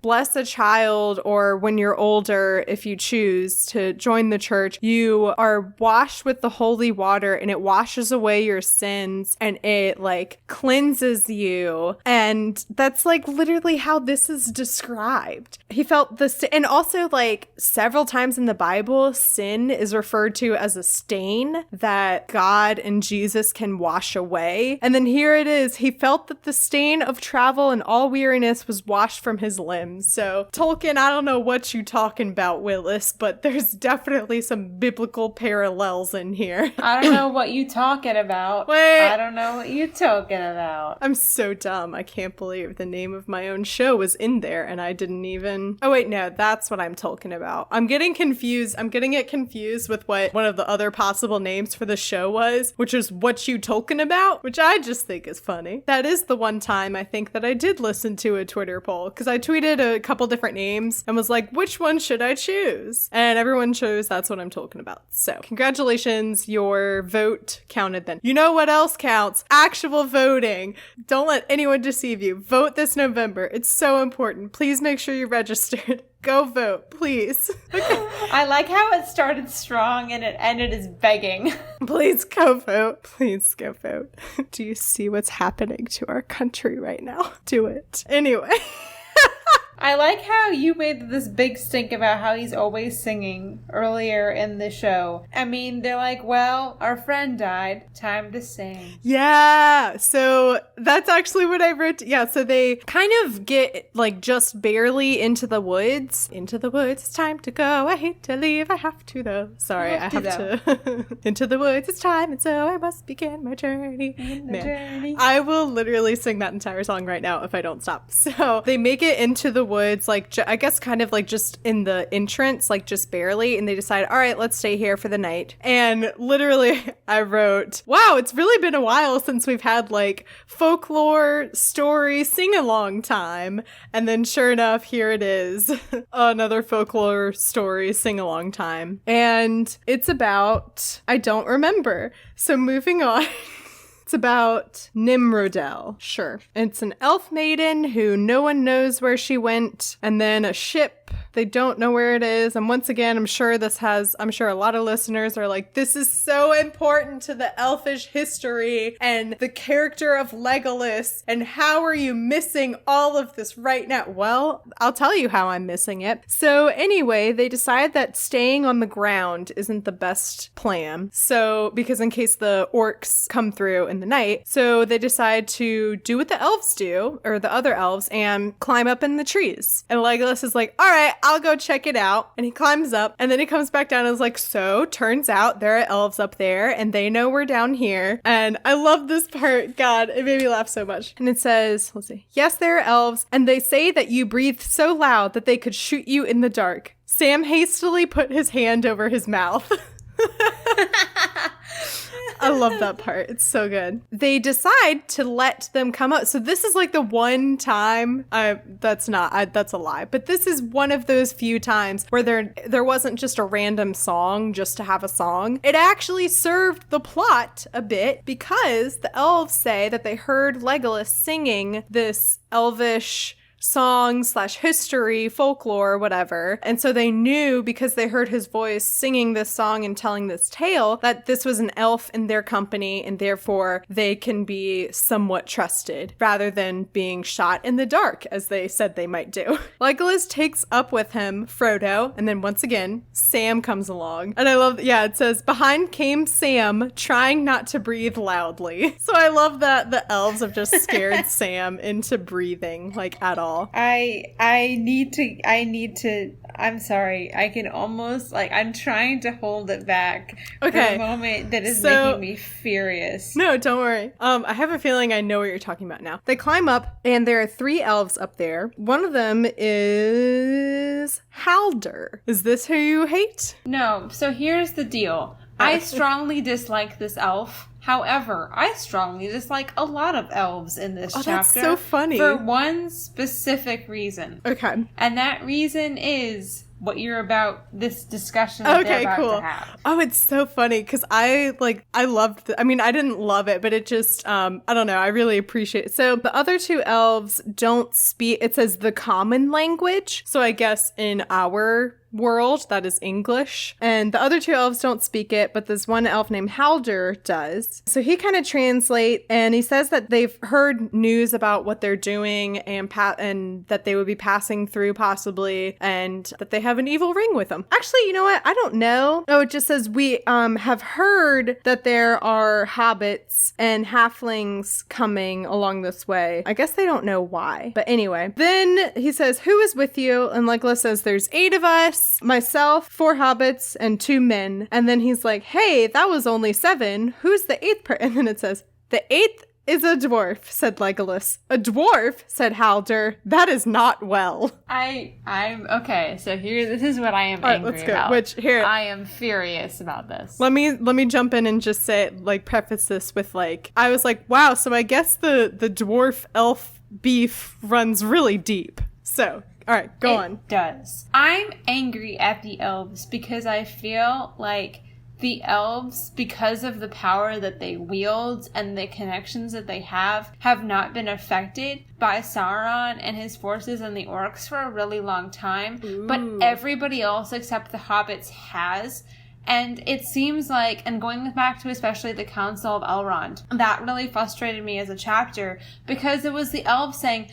bless a child, or when you're older, if you choose to join the church, you are washed with the holy water and it washes away your sins and it like cleanses you. And that's like literally how this is described. He felt this, and also like several times in the Bible, sin is referred to as a stain that God and Jesus can wash away. And then here it is, he felt that the stain of travel and all weariness was washed from his limbs. So Tolkien, I don't know what you talking about, Willis, but there's definitely some biblical parallels in here. I don't know what you talking about. Wait. I don't know what you talking about. I'm so dumb. I can't believe the name name of my own show was in there, and I didn't even... Oh, wait, no, that's what I'm talking about. I'm getting it confused with what one of the other possible names for the show was, which is What You Tolkien About, which I just think is funny. That is the one time I think that I did listen to a Twitter poll, because I tweeted a couple different names and was like, which one should I choose? And everyone chose That's What I'm Talking About. So congratulations, your vote counted then. You know what else counts? Actual voting. Don't let anyone deceive you. Vote this November. It's so important. Please make sure you're registered. Go vote, please. Okay. I like how it started strong and it ended as begging. Please go vote. Please go vote. Do you see what's happening to our country right now? Do it. Anyway. I like how you made this big stink about how he's always singing earlier in the show. I mean, they're like, well, our friend died. Time to sing. Yeah. So that's actually what I wrote. Yeah. So they kind of get like just barely into the woods. Into the woods. It's time to go. I hate to leave. I have to though. Sorry. I have to. Into the woods. It's time. And so I must begin my journey. Journey. I will literally sing that entire song right now if I don't stop. So they make it into the woods, like I guess kind of like just in the entrance, like just barely, and they decide, all right, let's stay here for the night. And literally I wrote, wow, it's really been a while since we've had like folklore story sing-along time. And then sure enough, here it is. Another folklore story sing-along time. And it's about, I don't remember. So moving on. It's about Nimrodel. Sure. It's an elf maiden who no one knows where she went. And then a ship. They don't know where it is. And once again, I'm sure a lot of listeners are like, this is so important to the elfish history and the character of Legolas. And how are you missing all of this right now? Well, I'll tell you how I'm missing it. So anyway, they decide that staying on the ground isn't the best plan. So, because in case the orcs come through in the night, so they decide to do what the elves do, or the other elves, and climb up in the trees. And Legolas is like, all right, I'll go check it out. And he climbs up and then he comes back down and is like, so turns out there are elves up there and they know we're down here. And I love this part. God, it made me laugh so much. And it says, let's see. Yes, there are elves and they say that you breathe so loud that they could shoot you in the dark. Sam hastily put his hand over his mouth. I love that part. It's so good. They decide to let them come up. So this is like the one time, that's a lie, but this is one of those few times where there wasn't just a random song just to have a song. It actually served the plot a bit because the elves say that they heard Legolas singing this elvish song / history, folklore, whatever. And so they knew, because they heard his voice singing this song and telling this tale, that this was an elf in their company and therefore they can be somewhat trusted rather than being shot in the dark as they said they might do. Legolas takes up with him Frodo, and then once again Sam comes along. And I love, it says, behind came Sam trying not to breathe loudly. So I love that the elves have just scared Sam into breathing like at all. I need to, I'm sorry. I can almost, I'm trying to hold it back. Okay. For a moment that is making me furious. No, don't worry. I have a feeling I know what you're talking about now. They climb up and there are 3 elves up there. One of them is Halder. Is this who you hate? No. So here's the deal. I strongly dislike this elf. However, I strongly dislike a lot of elves in this chapter. That's so funny. For one specific reason. Okay. And that reason is what you're about, this discussion that they're about to have. Oh, it's so funny because I loved I didn't love it, but it just, I don't know, I really appreciate it. So the other 2 elves don't speak, it says the common language. So I guess in our world, that is English. And the other 2 elves don't speak it, but this one elf named Halder does. So he kind of translates, and he says that they've heard news about what they're doing and that they would be passing through possibly, and that they have an evil ring with them. Actually, you know what? I don't know. Oh, it just says we have heard that there are hobbits and halflings coming along this way. I guess they don't know why. But anyway, then he says, who is with you? And Legolas says, there's 8 of us. Myself, 4 hobbits, and 2 men. And then he's like, hey, that was only 7. Who's the 8th person? And then it says, the 8th is a dwarf, said Legolas. A dwarf, said Haldir. That is not well. I'm okay. So this is what I am All right, angry let's go. about. Which here, I am furious about this. let me jump in and just say, like, preface this with, like, I was like, wow, so I guess the dwarf elf beef runs really deep. So, all right, go on. It does. I'm angry at the elves because I feel like the elves, because of the power that they wield and the connections that they have not been affected by Sauron and his forces and the orcs for a really long time. Ooh. But everybody else except the hobbits has. And it seems like, and going back to especially the Council of Elrond, that really frustrated me as a chapter because it was the elves saying,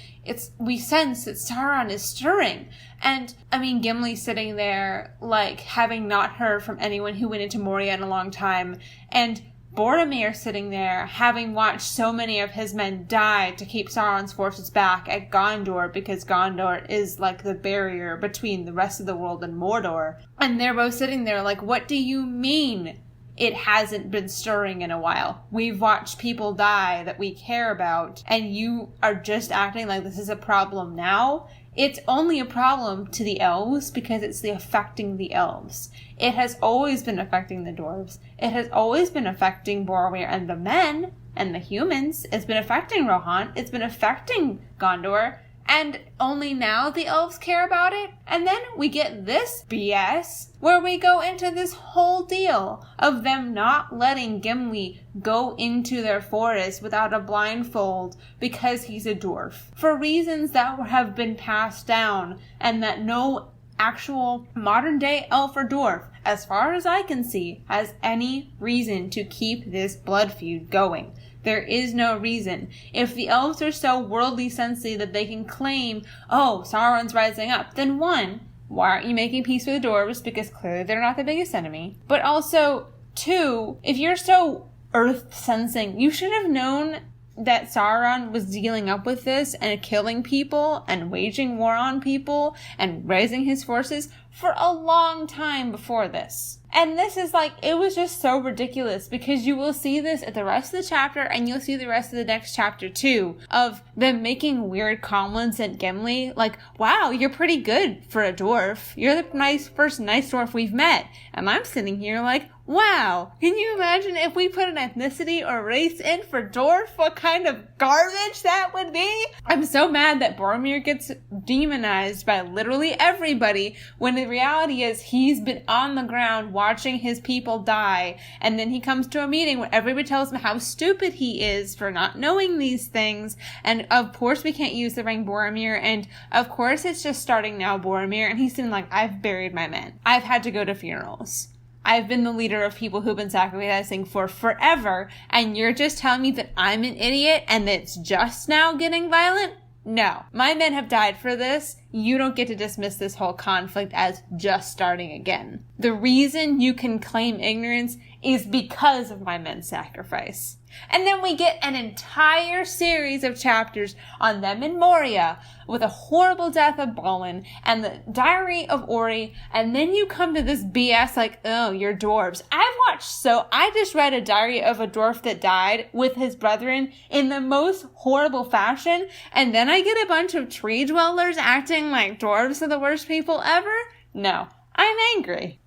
we sense that Sauron is stirring. And, I mean, Gimli sitting there, like, having not heard from anyone who went into Moria in a long time, and Boromir sitting there, having watched so many of his men die to keep Sauron's forces back at Gondor, because Gondor is like the barrier between the rest of the world and Mordor. And they're both sitting there like, what do you mean it hasn't been stirring in a while? We've watched people die that we care about, and you are just acting like this is a problem now? It's only a problem to the elves because it's affecting the elves. It has always been affecting the dwarves. It has always been affecting Boromir and the men and the humans. It's been affecting Rohan. It's been affecting Gondor. And only now the elves care about it? And then we get this BS where we go into this whole deal of them not letting Gimli go into their forest without a blindfold because he's a dwarf. For reasons that have been passed down and that no actual modern day elf or dwarf, as far as I can see, has any reason to keep this blood feud going. There is no reason. If the elves are so worldly sensey that they can claim, oh, Sauron's rising up, then one, why aren't you making peace with the dwarves? Because clearly they're not the biggest enemy. But also, two, if you're so earth sensing, you should have known that Sauron was dealing up with this and killing people and waging war on people and raising his forces for a long time before this. And this is like, it was just so ridiculous because you will see this at the rest of the chapter and you'll see the rest of the next chapter too, of them making weird comments at Gimli, like, wow, you're pretty good for a dwarf. You're the first nice dwarf we've met. And I'm sitting here like, wow, can you imagine if we put an ethnicity or race in for dwarf? What kind of garbage that would be? I'm so mad that Boromir gets demonized by literally everybody when the reality is he's been on the ground watching his people die, and then he comes to a meeting where everybody tells him how stupid he is for not knowing these things, and of course we can't use the ring Boromir, and of course it's just starting now Boromir, and he's saying like, I've buried my men. I've had to go to funerals. I've been the leader of people who've been sacrificing for forever, and you're just telling me that I'm an idiot and that it's just now getting violent? No. My men have died for this. You don't get to dismiss this whole conflict as just starting again. The reason you can claim ignorance is because of my men's sacrifice. And then we get an entire series of chapters on them in Moria with a horrible death of Balin and the diary of Ori. And then you come to this BS like, oh, you're dwarves. I just read a diary of a dwarf that died with his brethren in the most horrible fashion. And then I get a bunch of tree dwellers acting like dwarves are the worst people ever. No, I'm angry.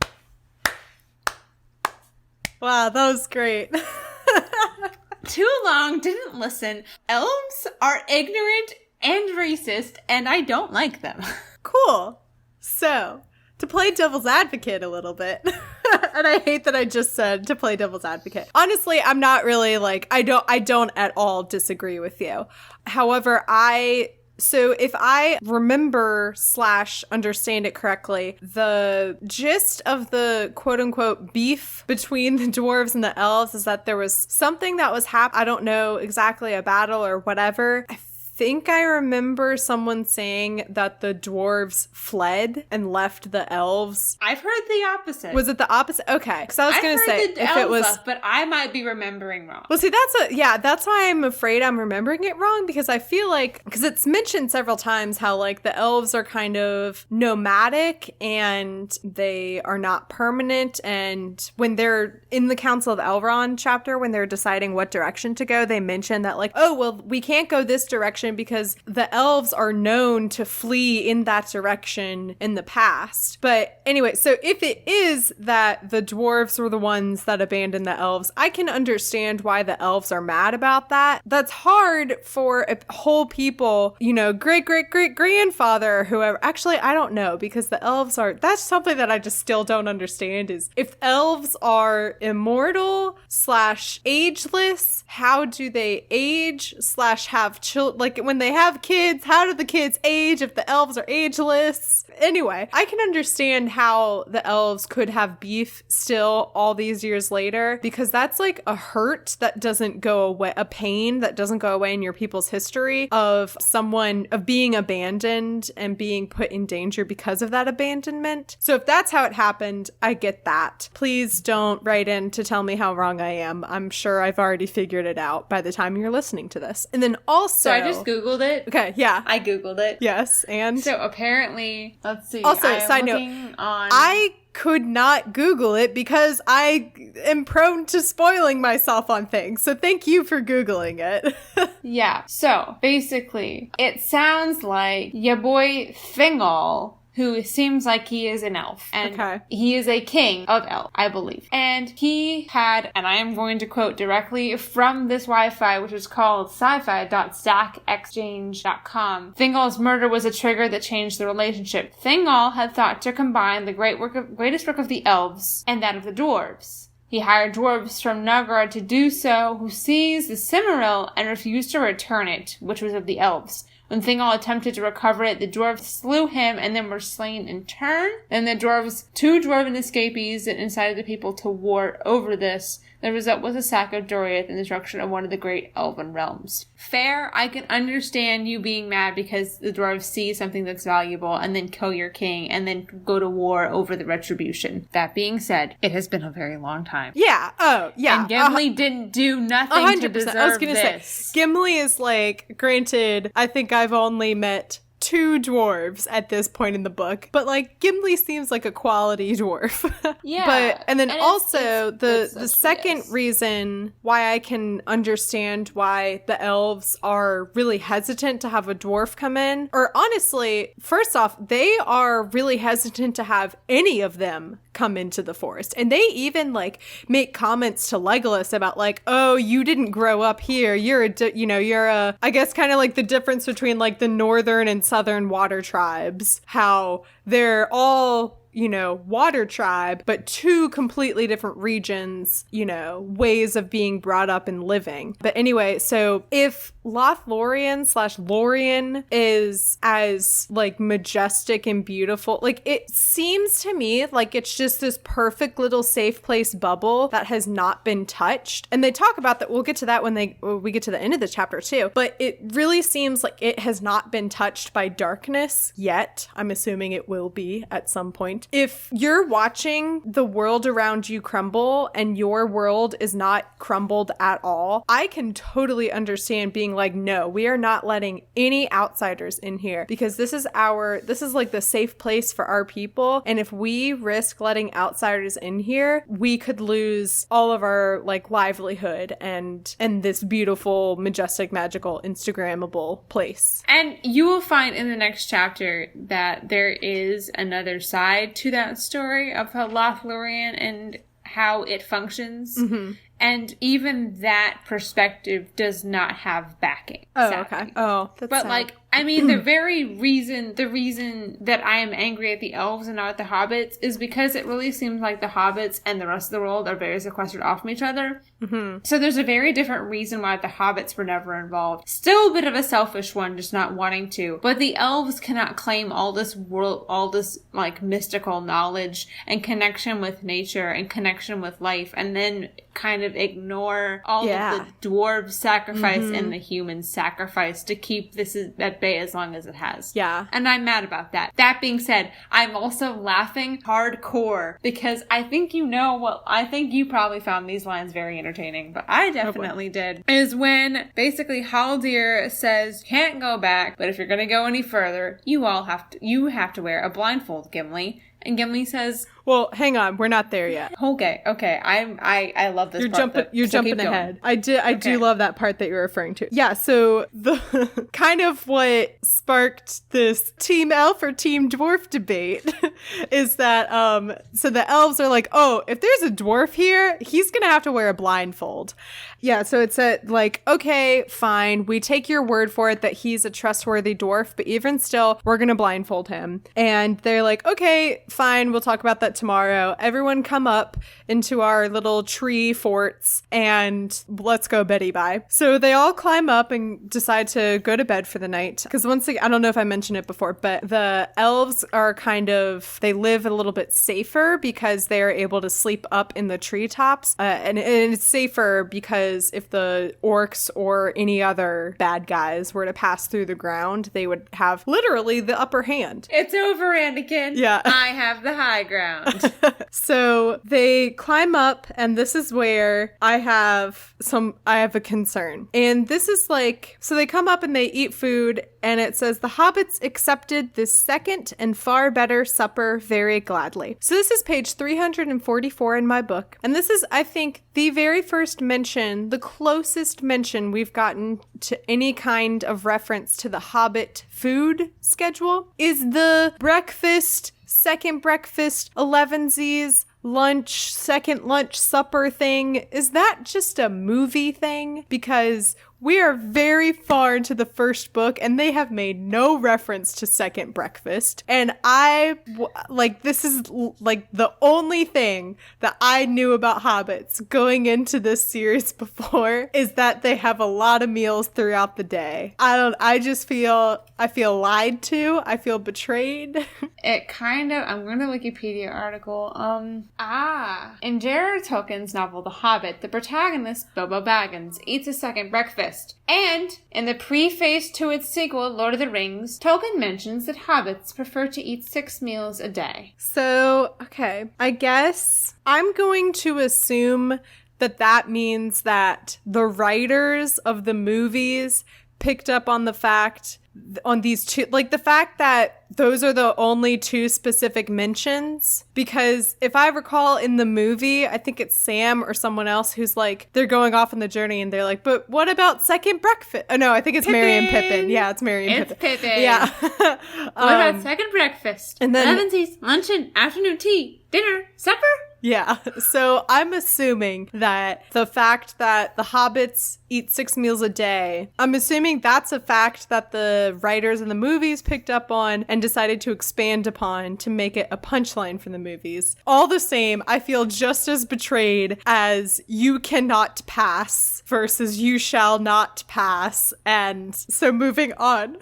Wow, that was great. Too long, didn't listen. Elves are ignorant and racist, and I don't like them. Cool. So, to play devil's advocate a little bit, and I hate that I just said to play devil's advocate. Honestly, I'm not really like, I don't at all disagree with you. However, so if I remember / understand it correctly, the gist of the quote unquote beef between the dwarves and the elves is that there was something that was I don't know exactly, a battle or whatever. I think I remember someone saying that the dwarves fled and left the elves. I've heard the opposite. Was it the opposite? Okay. Because I was going to say, if it was... left, but I might be remembering wrong. Well, see, that's why I'm afraid I'm remembering it wrong, because I feel like, because it's mentioned several times how, like, the elves are kind of nomadic and they are not permanent, and when they're in the Council of Elrond chapter, when they're deciding what direction to go, they mention that, like, oh, well, we can't go this direction because the elves are known to flee in that direction in the past. But anyway, so if it is that the dwarves were the ones that abandoned the elves, I can understand why the elves are mad about that. That's hard for a whole people, you know, great-great-great-grandfather, whoever. Actually, I don't know, because the elves are, that's something that I just still don't understand, is if elves are immortal / ageless, how do they age / have children? Like, when they have kids, how do the kids age if the elves are ageless? Anyway, I can understand how the elves could have beef still all these years later, because that's like a hurt that doesn't go away, a pain that doesn't go away in your people's history of someone, of being abandoned and being put in danger because of that abandonment. So if that's how it happened, I get that. Please don't write in to tell me how wrong I am. I'm sure I've already figured it out by the time you're listening to this. And then also... So I just Googled it. Okay, yeah. I Googled it. Yes, and... So apparently, let's see. Also, side note, I could not Google it because I am prone to spoiling myself on things. So thank you for Googling it. Yeah. So basically, it sounds like your boy Thingol, who seems like he is an elf. And he is a king of elf, I believe. And he had, and I am going to quote directly from this Wi-Fi, which is called sci-fi.stackexchange.com. Thingol's murder was a trigger that changed the relationship. Thingol had thought to combine the greatest work of the elves and that of the dwarves. He hired dwarves from Novgorod to do so, who seized the Cimmeril and refused to return it, which was of the elves. When Thingol attempted to recover it, the dwarves slew him and then were slain in turn. Then the dwarves, 2 dwarven escapees, that incited the people to war over this. The result was the sack of Doriath and the destruction of one of the great elven realms. Fair, I can understand you being mad because the dwarves see something that's valuable and then kill your king and then go to war over the retribution. That being said, it has been a very long time. Yeah. Oh, yeah. And Gimli didn't do nothing 100%. To deserve I was gonna this. Say, Gimli is like, granted, I think I've only met 2 dwarves at this point in the book, but like Gimli seems like a quality dwarf. Yeah. But and then also the second reason why I can understand why the elves are really hesitant to have a dwarf come in, or honestly, first off, they are really hesitant to have any of them come into the forest. And they even like make comments to Legolas about like, oh, you didn't grow up here. You're a, I guess kind of like the difference between like the northern and southern water tribes, how they're all, you know, water tribe, but 2 completely different regions, you know, ways of being brought up and living. But anyway, so if Lothlórien / Lórien is as like majestic and beautiful, like it seems to me like it's just this perfect little safe place bubble that has not been touched. And they talk about that. We'll get to that when we get to the end of the chapter too. But it really seems like it has not been touched by darkness yet. I'm assuming it will be at some point. If you're watching the world around you crumble and your world is not crumbled at all, I can totally understand being like, no, we are not letting any outsiders in here because this is like the safe place for our people. And if we risk letting outsiders in here, we could lose all of our like livelihood and this beautiful, majestic, magical, Instagrammable place. And you will find in the next chapter that there is another side to that story of Lothlórien and how it functions. Mm-hmm. And even that perspective does not have backing. Oh, sadly. okay. Oh, that's But sad. like, I mean, the reason that I am angry at the elves and not at the hobbits is because it really seems like the hobbits and the rest of the world are very sequestered off from each other. Mm-hmm. So there's a very different reason why the hobbits were never involved. Still a bit of a selfish one, just not wanting to. But the elves cannot claim all this like mystical knowledge and connection with nature and connection with life, and then kind of ignore all of the dwarves' sacrifice and the human sacrifice to keep this at bay as long as it has. Yeah. And I'm mad about that. That being said, I'm also laughing hardcore because I think I think you probably found these lines very entertaining, but I definitely did. Is when basically Haldir says, can't go back, but if you're gonna go any further, you have to wear a blindfold, Gimli. And Gimli says, well, hang on, we're not there yet. Okay. I love this part. You're jumping ahead. I do love that part that you're referring to. Yeah, so the kind of what sparked this team elf or team dwarf debate is that so the elves are like, oh, if there's a dwarf here, he's gonna have to wear a blindfold. Yeah, so it's like, okay, fine, we take your word for it that he's a trustworthy dwarf, but even still, we're gonna blindfold him. And they're like, okay, fine, we'll talk about that tomorrow. Everyone come up into our little tree forts and let's go Betty bye. So they all climb up and decide to go to bed for the night. Because once again, I don't know if I mentioned it before, but the elves are they live a little bit safer because they're able to sleep up in the treetops. And it's safer because if the orcs or any other bad guys were to pass through the ground, they would have literally the upper hand. It's over, Anakin. Yeah. I have the high ground. So they climb up, and this is where I have a concern. And this is like, so they come up and they eat food, and it says, the hobbits accepted this second and far better supper very gladly. So this is page 344 in my book. And this is, I think, the very first mention, the closest mention we've gotten to any kind of reference to the Hobbit food schedule is the breakfast, second breakfast, elevensies, lunch, second lunch, supper thing. Is that just a movie thing? Because we are very far into the first book and they have made no reference to second breakfast. And this is like the only thing that I knew about hobbits going into this series before is that they have a lot of meals throughout the day. I feel lied to. I feel betrayed. I'm going to Wikipedia article. In J.R.R. Tolkien's novel The Hobbit, the protagonist, Bilbo Baggins, eats a second breakfast. And in the preface to its sequel, Lord of the Rings, Tolkien mentions that hobbits prefer to eat 6 meals a day. So, okay, I guess I'm going to assume that means that the writers of the movies picked up on the fact on these two, like the fact that those are the only two specific mentions, because if I recall in the movie, I think it's Sam or someone else who's like, they're going off on the journey and they're like, but what about second breakfast? Oh no, I think it's Merry and Pippin. Yeah, it's Merry and Pippin. It's Pippin. Yeah. What about second breakfast? And then Elevensies, luncheon, afternoon tea, dinner, supper? Yeah, so I'm assuming that the fact that the hobbits eat 6 meals a day, I'm assuming that's a fact that the writers in the movies picked up on and decided to expand upon to make it a punchline for the movies. All the same, I feel just as betrayed as you cannot pass versus you shall not pass. And so moving on,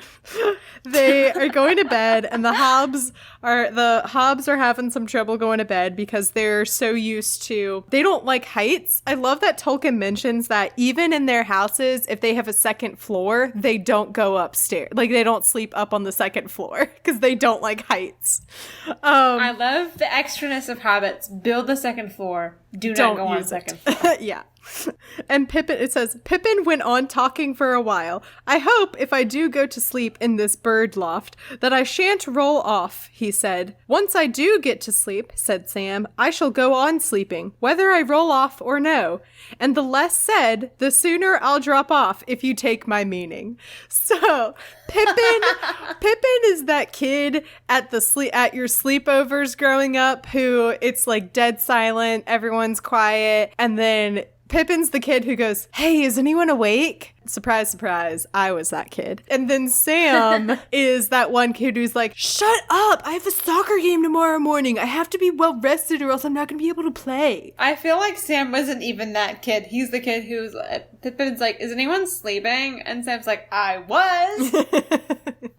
they are going to bed, and the Hobbs are having some trouble going to bed because they're so used to, they don't like heights. I love that Tolkien mentions that even in their houses, if they have a second floor, they don't go upstairs. Like, they don't sleep up on the second floor because they don't like heights. I love the extraness of hobbits. Build the second floor. Do not go on second floor. Yeah. And it says, Pippin went on talking for a while. I hope if I do go to sleep in this bird loft that I shan't roll off, he said. Once I do get to sleep, said Sam, I shall go on sleeping, whether I roll off or no. And the less said, the sooner I'll drop off, if you take my meaning. So Pippin is that kid at your sleepovers growing up who it's like dead silent, everyone's quiet, and then Pippin's the kid who goes, hey, is anyone awake? Surprise, surprise, I was that kid. And then Sam is that one kid who's like, shut up, I have a soccer game tomorrow morning. I have to be well rested or else I'm not going to be able to play. I feel like Sam wasn't even that kid. He's the kid who's, Pippin's like, is anyone sleeping? And Sam's like, I was.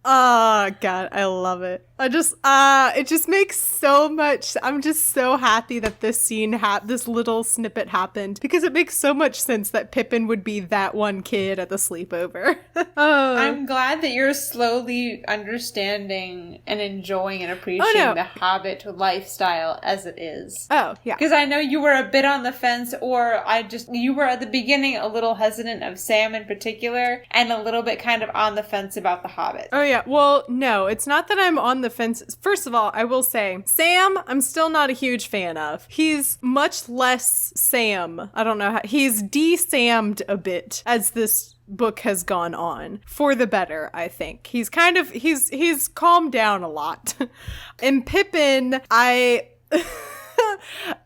Oh, God, I love it. It just makes so much, I'm just so happy that this scene, this little snippet happened, because it makes so much sense that Pippin would be that one kid at the sleepover. I'm glad that you're slowly understanding and enjoying and appreciating the Hobbit lifestyle as it is. Oh, yeah. Because I know you were a bit on the fence, or you were at the beginning a little hesitant of Sam in particular, and a little bit kind of on the fence about the Hobbit. Oh, yeah. Well, no, it's not that I'm on the fence. First of all, I will say, Sam, I'm still not a huge fan of. He's much less Sam. I don't know how. He's de-Sammed a bit as this book has gone on, for the better, I think. He's calmed down a lot. And Pippin, I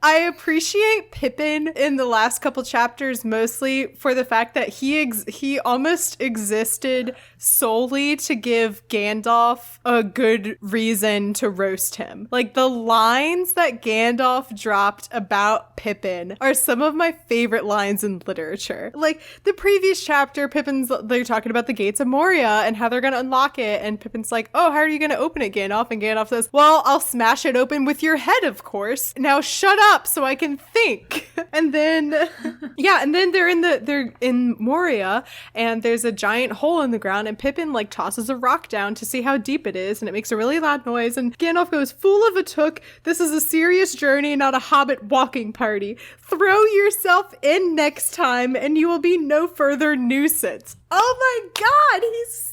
appreciate Pippin in the last couple chapters mostly for the fact that he almost existed solely to give Gandalf a good reason to roast him. Like, the lines that Gandalf dropped about Pippin are some of my favorite lines in literature. Like, the previous chapter, they're talking about the gates of Moria and how they're going to unlock it, and Pippin's like, oh, how are you going to open it, Gandalf? And Gandalf says, well, I'll smash it open with your head, of course. Now shut up so I can think. And then, and then they're in Moria, and there's a giant hole in the ground, and Pippin like tosses a rock down to see how deep it is, and it makes a really loud noise, and Gandalf goes, fool of a took, this is a serious journey, not a hobbit walking party. Throw yourself in next time, and you will be no further nuisance. Oh my God, he's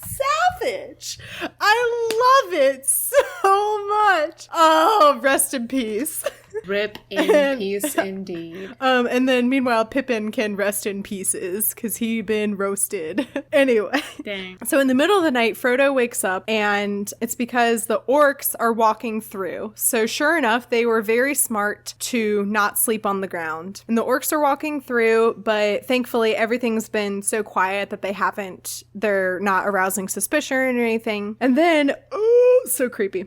savage. I love it so much. Oh, rest in peace. Rip in peace indeed. And then meanwhile, Pippin can rest in pieces because he been roasted. Anyway. Dang. So in the middle of the night, Frodo wakes up, and it's because the orcs are walking through. So sure enough, they were very smart to not sleep on the ground. And the orcs are walking through, but thankfully everything's been so quiet that they're not arousing suspicion or anything. And then, oh, so creepy.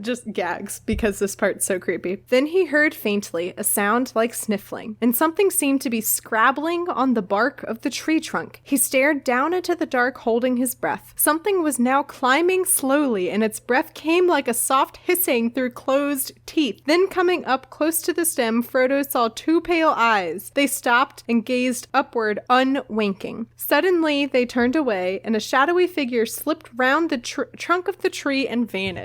Just gags because this part's so creepy. Then he heard faintly a sound like sniffling, and something seemed to be scrabbling on the bark of the tree trunk. He stared down into the dark, holding his breath. Something was now climbing slowly, and its breath came like a soft hissing through closed teeth. Then coming up close to the stem, Frodo saw two pale eyes. They stopped and gazed upward, unwinking. Suddenly, they turned away, and a shadowy figure slipped round the trunk of the tree and vanished.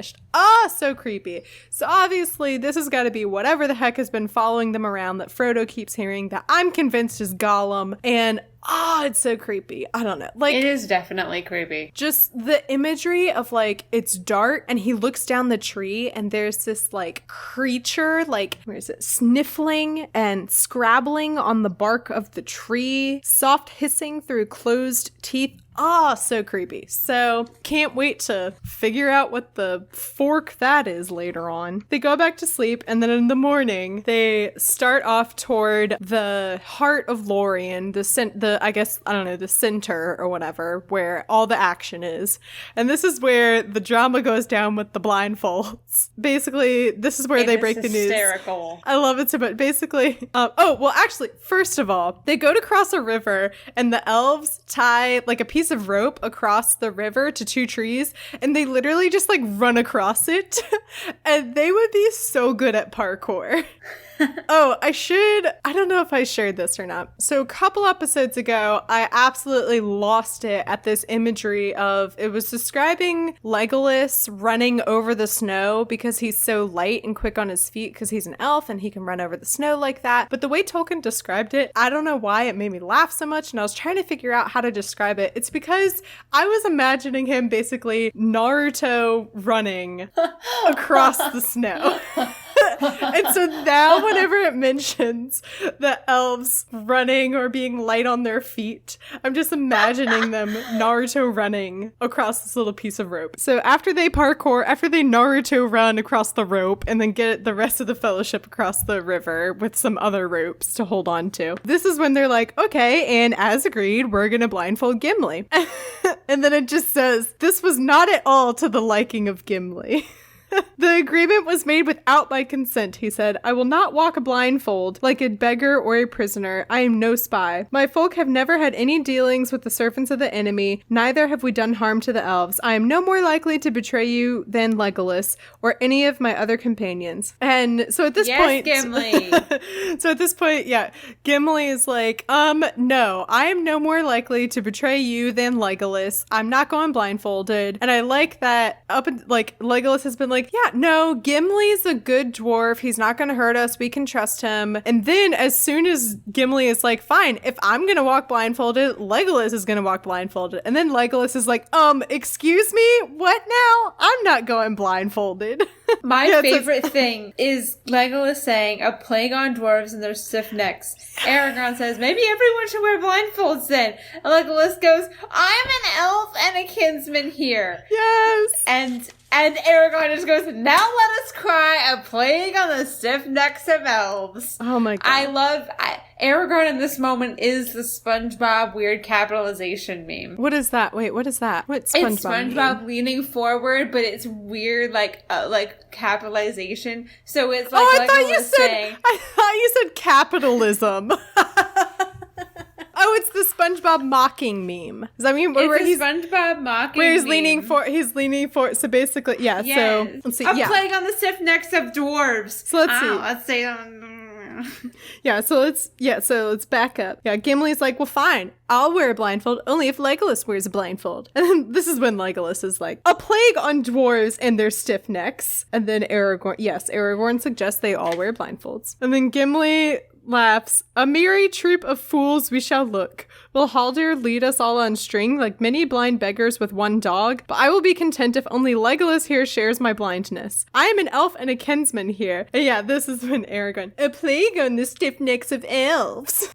So creepy. So obviously this has got to be whatever the heck has been following them around that Frodo keeps hearing, that I'm convinced is Gollum. And it's so creepy. I don't know. Like, it is definitely creepy. Just the imagery of like, it's dark and he looks down the tree and there's this like creature, like, where is it? Sniffling and scrabbling on the bark of the tree, soft hissing through closed teeth. So creepy. So can't wait to figure out what the fork that is later on. They go back to sleep, and then in the morning they start off toward the heart of Lorien, the center or whatever, where all the action is. And this is where the drama goes down with the blindfolds. Basically, this is where they break the news. Hysterical. I love it so much. Basically, actually, first of all, they go to cross a river, and the elves tie like a piece of rope across the river to two trees, and they literally just like run across it. And they would be so good at parkour. I don't know if I shared this or not. So a couple episodes ago, I absolutely lost it at this imagery of, it was describing Legolas running over the snow because he's so light and quick on his feet because he's an elf and he can run over the snow like that. But the way Tolkien described it, I don't know why it made me laugh so much, and I was trying to figure out how to describe it. It's because I was imagining him basically Naruto running across the snow. And so now whenever it mentions the elves running or being light on their feet, I'm just imagining them Naruto running across this little piece of rope. So after they Naruto run across the rope and then get the rest of the fellowship across the river with some other ropes to hold on to, this is when they're like, okay, and as agreed, we're gonna blindfold Gimli. And then it just says, this was not at all to the liking of Gimli. The agreement was made without my consent, he said. I will not walk a blindfold like a beggar or a prisoner. I am no spy. My folk have never had any dealings with the servants of the enemy. Neither have we done harm to the elves. I am no more likely to betray you than Legolas or any of my other companions. And so at this point... Gimli. So at this point, yeah, Gimli is like, no, I am no more likely to betray you than Legolas. I'm not going blindfolded. And I like that Legolas has been like, yeah, no, Gimli's a good dwarf. He's not going to hurt us. We can trust him. And then as soon as Gimli is like, fine, if I'm going to walk blindfolded, Legolas is going to walk blindfolded. And then Legolas is like, excuse me? What now? I'm not going blindfolded. My favorite thing is Legolas saying, a plague on dwarves and their stiff necks. Aragorn says, maybe everyone should wear blindfolds then. And Legolas goes, I'm an elf and a kinsman here. Yes. And Aragorn just goes, now let us cry, a plague on the stiff necks of elves. Oh my god. Aragorn in this moment is the SpongeBob weird capitalization meme. What is that? Wait, what is that? What's SpongeBob? It's SpongeBob leaning forward, but it's weird, like capitalization. So it's like I thought you said capitalism. Oh, it's the SpongeBob mocking meme. Does that mean where he's SpongeBob mocking? Where he's leaning for. So basically, yeah. Yes. So let's see. A plague on the stiff necks of dwarves. So let's see. Let's say. So let's back up. Yeah, Gimli's like, well, fine, I'll wear a blindfold only if Legolas wears a blindfold. And then this is when Legolas is like, a plague on dwarves and their stiff necks. And then Aragorn suggests they all wear blindfolds. And then Gimli laughs. A merry troop of fools we shall look. Will Haldir lead us all on string like many blind beggars with one dog? But I will be content if only Legolas here shares my blindness. I am an elf and a kinsman here. And yeah, this is when Aragorn, a plague on the stiff necks of elves.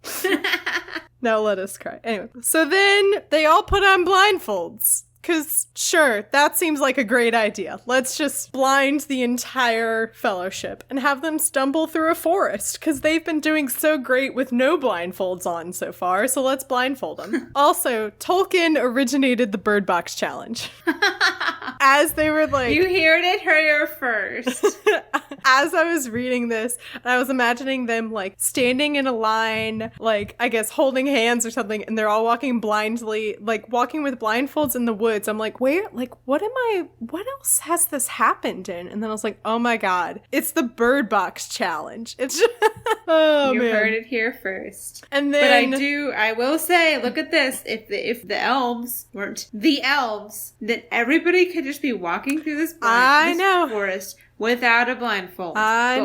Now let us cry. Anyway, so then they all put on blindfolds. Because, sure, that seems like a great idea. Let's just blind the entire fellowship and have them stumble through a forest, because they've been doing so great with no blindfolds on so far, so let's blindfold them. Also, Tolkien originated the Bird Box Challenge. As they were like... You heard it here first. As I was reading this, I was imagining them, like, standing in a line, like, I guess holding hands or something, and they're all walking blindly, like, walking with blindfolds in the woods. I'm like, what else has this happened in? And then I was like, oh my god, it's the Bird Box Challenge. It's just, you heard it here first. And then, but I will say, look at this. If the elves weren't the elves, then everybody could just be walking through this forest without a blindfold. I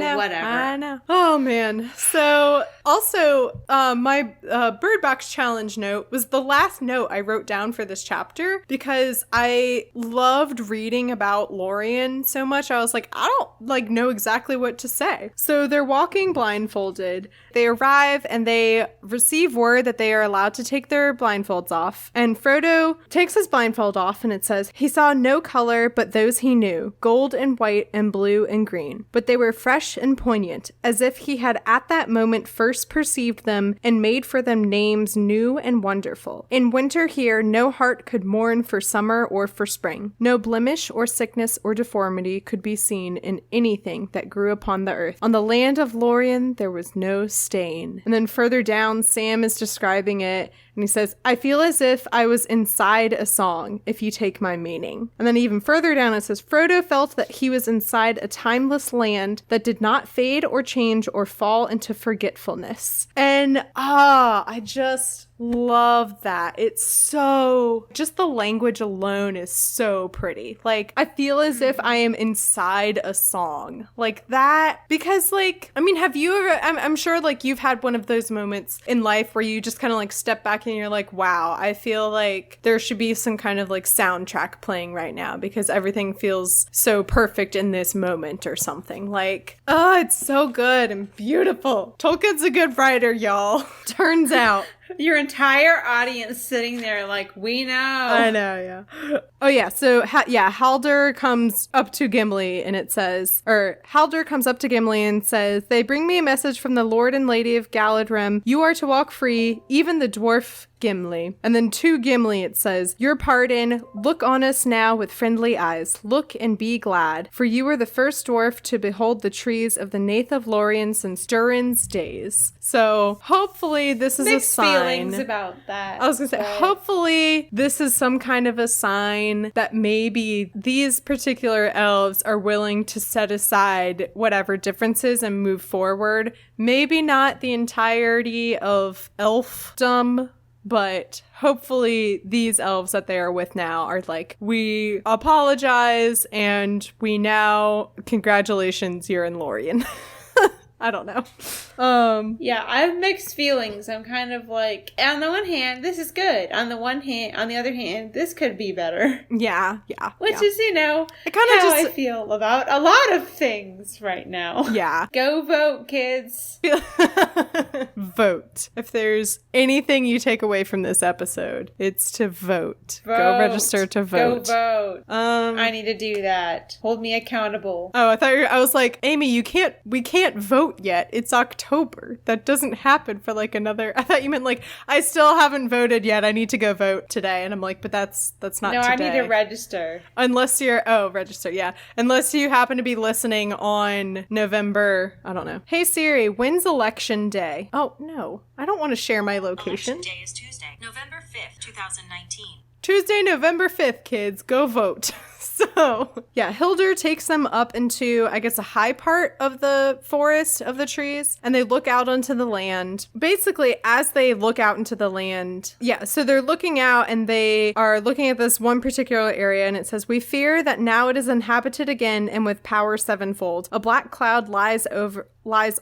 know. Oh, man. So, also, my Bird Box Challenge note was the last note I wrote down for this chapter because I loved reading about Lorien so much. I was like, I don't, know exactly what to say. So, they're walking blindfolded. They arrive and they receive word that they are allowed to take their blindfolds off. And Frodo takes his blindfold off and it says, he saw no color but those he knew, gold and white and blue and green. But they were fresh and poignant, as if he had at that moment first perceived them and made for them names new and wonderful. In winter here, no heart could mourn for summer or for spring. No blemish or sickness or deformity could be seen in anything that grew upon the earth. On the land of Lorien, there was no stain. And then further down, Sam is describing it, and he says, I feel as if I was inside a song, if you take my meaning. And then even further down, it says, Frodo felt that he was inside a timeless land that did not fade or change or fall into forgetfulness. And, Love that. It's so, just the language alone is so pretty. Like, I feel as if I am inside a song like that, because like, I mean, have you ever, I'm sure like you've had one of those moments in life where you just kind of like step back and you're like, wow, I feel like there should be some kind of like soundtrack playing right now because everything feels so perfect in this moment or something. Like, oh, it's so good and beautiful. Tolkien's a good writer, y'all. Turns out. Your entire audience sitting there like, we know. I know, yeah. Oh, yeah. So, Haldir comes up to Gimli and it says, Haldir comes up to Gimli and says, they bring me a message from the Lord and Lady of Galadrim. You are to walk free, even the dwarf Gimli. And then to Gimli it says, your pardon, look on us now with friendly eyes. Look and be glad, for you were the first dwarf to behold the trees of the Nath of Lorien since Durin's days. So hopefully this is a sign. Feelings about that. I was gonna say, hopefully this is some kind of a sign that maybe these particular elves are willing to set aside whatever differences and move forward. Maybe not the entirety of elfdom, but hopefully these elves that they are with now are like, we apologize and we now, congratulations, you're in Lorien. I don't know. Yeah, I have mixed feelings. I'm kind of like, on the one hand, this is good. On the other hand, this could be better. Yeah. Which is, how I feel about a lot of things right now. Yeah. Go vote, kids. Vote. If there's anything you take away from this episode, it's to vote. Go register to vote. Go vote. I need to do that. Hold me accountable. Oh, I was like, Amy, we can't vote yet. It's October. That doesn't happen for like another, I thought you meant like, I still haven't voted yet. I need to go vote today. And I'm like, but that's not today. No, I need to register. Unless register, yeah. Unless you happen to be listening on November, I don't know. Hey Siri, when's election day? Oh, no. I don't want to share my location. Election day is Tuesday, November 5th, 2019. Tuesday, November 5th, kids. Go vote. So, yeah, Hildur takes them up into, I guess, a high part of the forest of the trees, and they look out onto the land. Basically, as they look out into the land, so they're looking out and they are looking at this one particular area, and it says, we fear that now it is inhabited again and with power sevenfold. A black cloud lies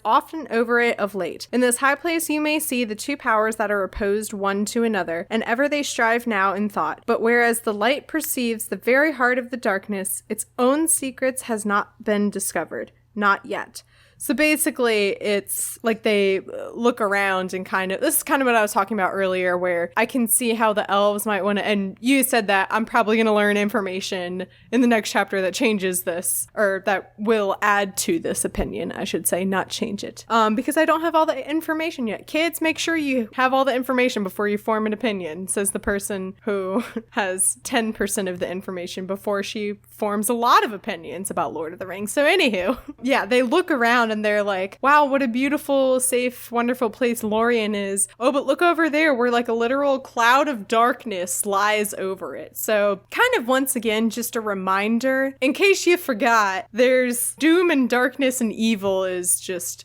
often over it of late. In this high place you may see the two powers that are opposed one to another, and ever they strive now in thought. But whereas the light perceives the very heart of the darkness, its own secrets has not been discovered. Not yet. So basically, it's like they look around and this is kind of what I was talking about earlier, where I can see how the elves might want to, and you said that I'm probably going to learn information in the next chapter that changes this, or that will add to this opinion, I should say, not change it. Because I don't have all the information yet. Kids, make sure you have all the information before you form an opinion, says the person who has 10% of the information before she forms a lot of opinions about Lord of the Rings. So anywho, yeah, they look around and they're like, wow, what a beautiful, safe, wonderful place Lorien is. Oh, but look over there where like a literal cloud of darkness lies over it. So kind of once again, just a reminder, in case you forgot, there's doom and darkness and evil is just,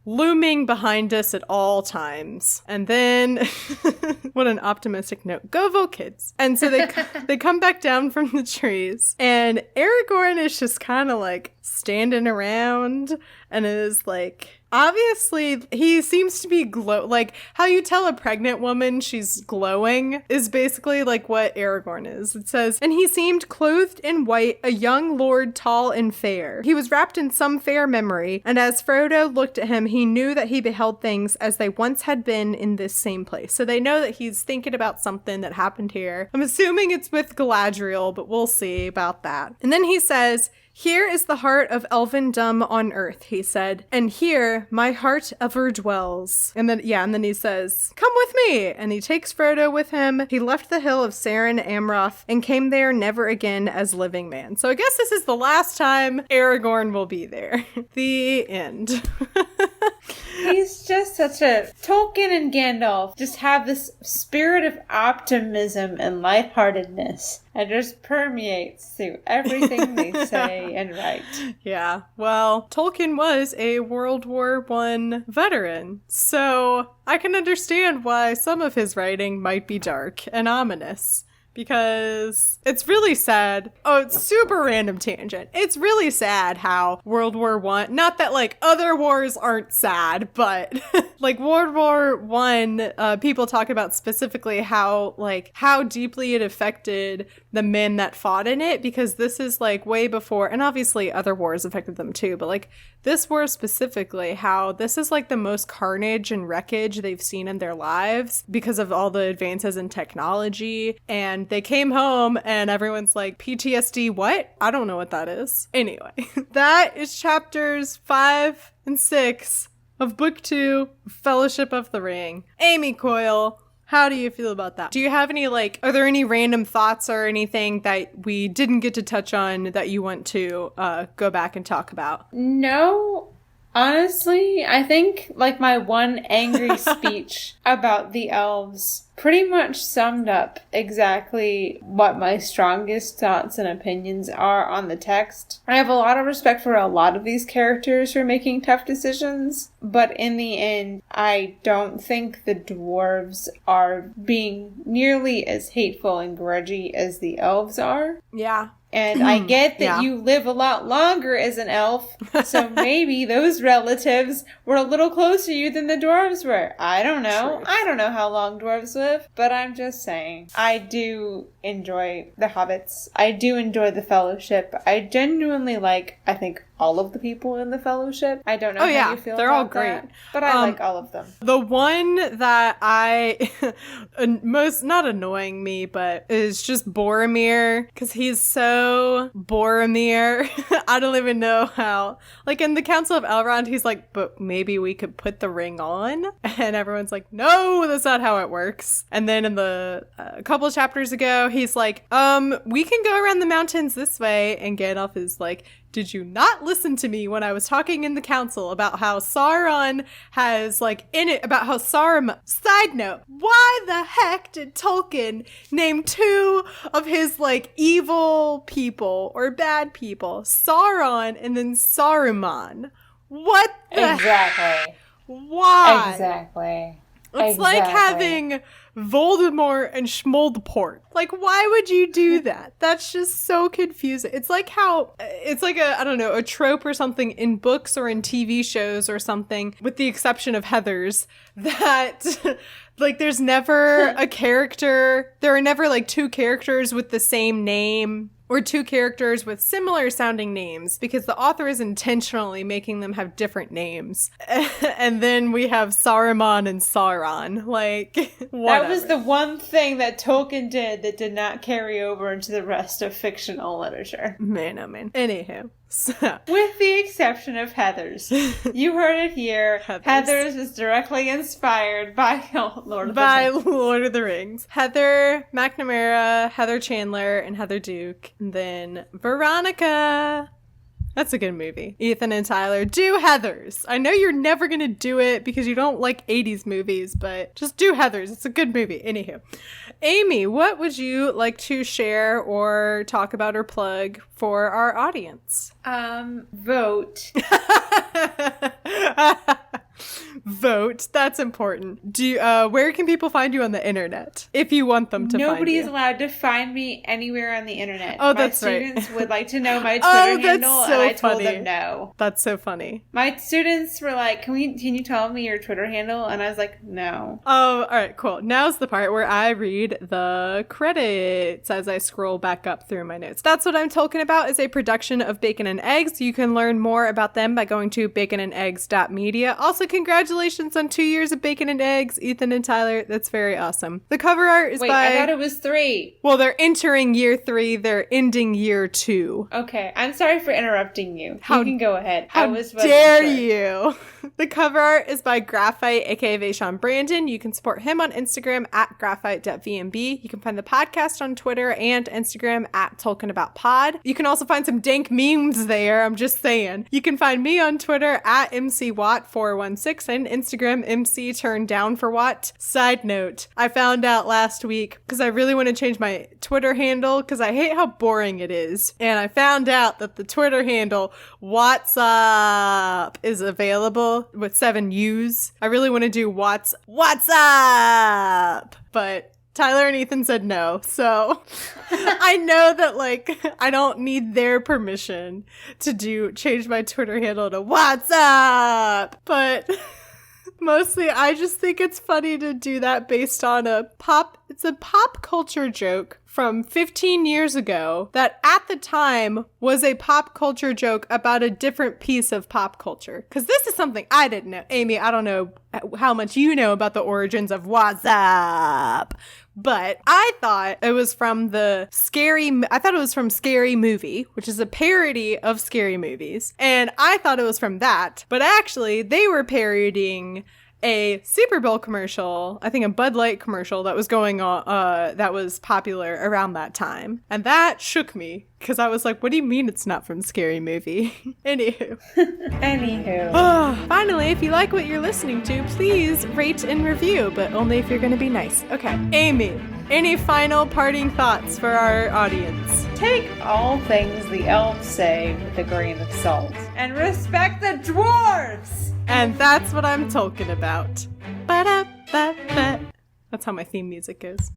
looming behind us at all times. And then, what an optimistic note. Go vote, kids. And so they come back down from the trees, and Aragorn is just kind of like standing around and is like, obviously he seems to be like how you tell a pregnant woman she's glowing is basically like what Aragorn is. It says, and he seemed clothed in white, a young lord, tall and fair. He was wrapped in some fair memory, and as Frodo looked at him, he knew that he beheld things as they once had been in this same place. So they know that he's thinking about something that happened here. I'm assuming it's with Galadriel, but we'll see about that. And then he says, here is the heart of elfendom on earth, he said, and here my heart ever dwells. And then he says, come with me. And he takes Frodo with him. He left the hill of Saren Amroth and came there never again as living man. So I guess this is the last time Aragorn will be there. The end. He's just such a... Tolkien and Gandalf just have this spirit of optimism and lightheartedness. It just permeates through everything they say and write. Yeah, well, Tolkien was a World War I veteran, so I can understand why some of his writing might be dark and ominous. Because it's really sad. Oh, it's super random tangent. It's really sad how World War I, not that like other wars aren't sad, but like World War I, people talk about specifically how deeply it affected the men that fought in it, because this is like way before, and obviously other wars affected them too, but like this war specifically, how this is like the most carnage and wreckage they've seen in their lives because of all the advances in technology. And they came home and everyone's like, PTSD, what? I don't know what that is. Anyway, that is chapters 5 and 6 of Book 2, Fellowship of the Ring. Amy Coyle, how do you feel about that? Do you have any, like, are there any random thoughts or anything that we didn't get to touch on that you want to go back and talk about? No. Honestly, I think, like, my one angry speech about the elves pretty much summed up exactly what my strongest thoughts and opinions are on the text. I have a lot of respect for a lot of these characters for making tough decisions, but in the end, I don't think the dwarves are being nearly as hateful and grudgy as the elves are. Yeah. And I get that you live a lot longer as an elf, so maybe those relatives were a little closer to you than the dwarves were. I don't know. True. I don't know how long dwarves live, but I'm just saying. I do enjoy the hobbits. I do enjoy the fellowship. I genuinely like, I think, all of the people in the fellowship. I don't know how you feel they're about all great. that, but I like all of them. The one that I most not annoying me, but is just Boromir, because he's so Boromir. I don't even know how. Like in the Council of Elrond, he's like, but maybe we could put the ring on, and everyone's like, no, that's not how it works. And then in the a couple of chapters ago, he's like, we can go around the mountains this way, and Gandalf is like, did you not listen to me when I was talking in the council about how Sauron has, like, in it, about how Saruman... Side note, why the heck did Tolkien name 2 of his, like, evil people or bad people? Sauron and then Saruman. What the heck? Why? Exactly. It's like having Voldemort and Schmoldport. Like, why would you do that? That's just so confusing. It's like how, it's like a, I don't know, a trope or something in books or in TV shows or something, with the exception of Heathers, that, like, there's never a character, there are never, like, 2 characters with the same name. Or 2 characters with similar sounding names, because the author is intentionally making them have different names. And then we have Saruman and Sauron. Like, whatever. That was the one thing that Tolkien did that did not carry over into the rest of fictional literature. Man, oh man. Anywho. So. With the exception of Heathers. You heard it here. Heathers is directly inspired by Lord of the Rings. Lord of the Rings. Heather McNamara, Heather Chandler, and Heather Duke. And then Veronica. That's a good movie. Ethan and Tyler, do Heathers. I know you're never going to do it because you don't like 80s movies, but just do Heathers. It's a good movie. Anywho. Amy, what would you like to share or talk about or plug for our audience? Vote. Vote. That's important. Do where can people find you on the internet if you want them to find you? Nobody is allowed to find me anywhere on the internet. Oh, that's right. My students would like to know my Twitter handle, so and I funny. told them no. That's so funny. My students were like, can you tell me your Twitter handle? And I was like, no. Oh, all right, cool. Now's the part where I read the credits as I scroll back up through my notes. That's What I'm Talking About is a production of Bacon and Eggs. You can learn more about them by going to baconandeggs.media. Also, congratulations on 2 years of Bacon and Eggs, Ethan and Tyler. That's very awesome. The cover art is by... I thought it was 3. Well, they're entering year 3. They're ending year 2. Okay, I'm sorry for interrupting you. You can go ahead. How dare you? The cover art is by Graphite, aka Vaishon Brandon. You can support him on Instagram at graphite.vmb. You can find the podcast on Twitter and Instagram at TolkienAboutPod. You can also find some dank memes there, I'm just saying. You can find me on Twitter at MCWatt416 and Instagram, MC turned down for what? Side note, I found out last week because I really want to change my Twitter handle because I hate how boring it is. And I found out that the Twitter handle What's Up is available with 7 U's. I really want to do What's Up, but Tyler and Ethan said no, so I know that, like, I don't need their permission to change my Twitter handle to What's Up, but mostly I just think it's funny to do that based on it's a pop culture joke from 15 years ago that at the time was a pop culture joke about a different piece of pop culture. Because this is something I didn't know. Amy, I don't know how much you know about the origins of What's Up, but I thought it was from Scary Movie, which is a parody of Scary Movies. And I thought it was from that, but actually they were parodying a Super Bowl commercial, I think a Bud Light commercial that was going on, that was popular around that time. And that shook me, because I was like, what do you mean it's not from Scary Movie? Anywho. Finally, if you like what you're listening to, please rate and review, but only if you're going to be nice. Okay. Amy, any final parting thoughts for our audience? Take all things the elves say with a grain of salt. And respect the dwarves! And that's what I'm talking about. Ba-da-ba-ba. That's how my theme music goes.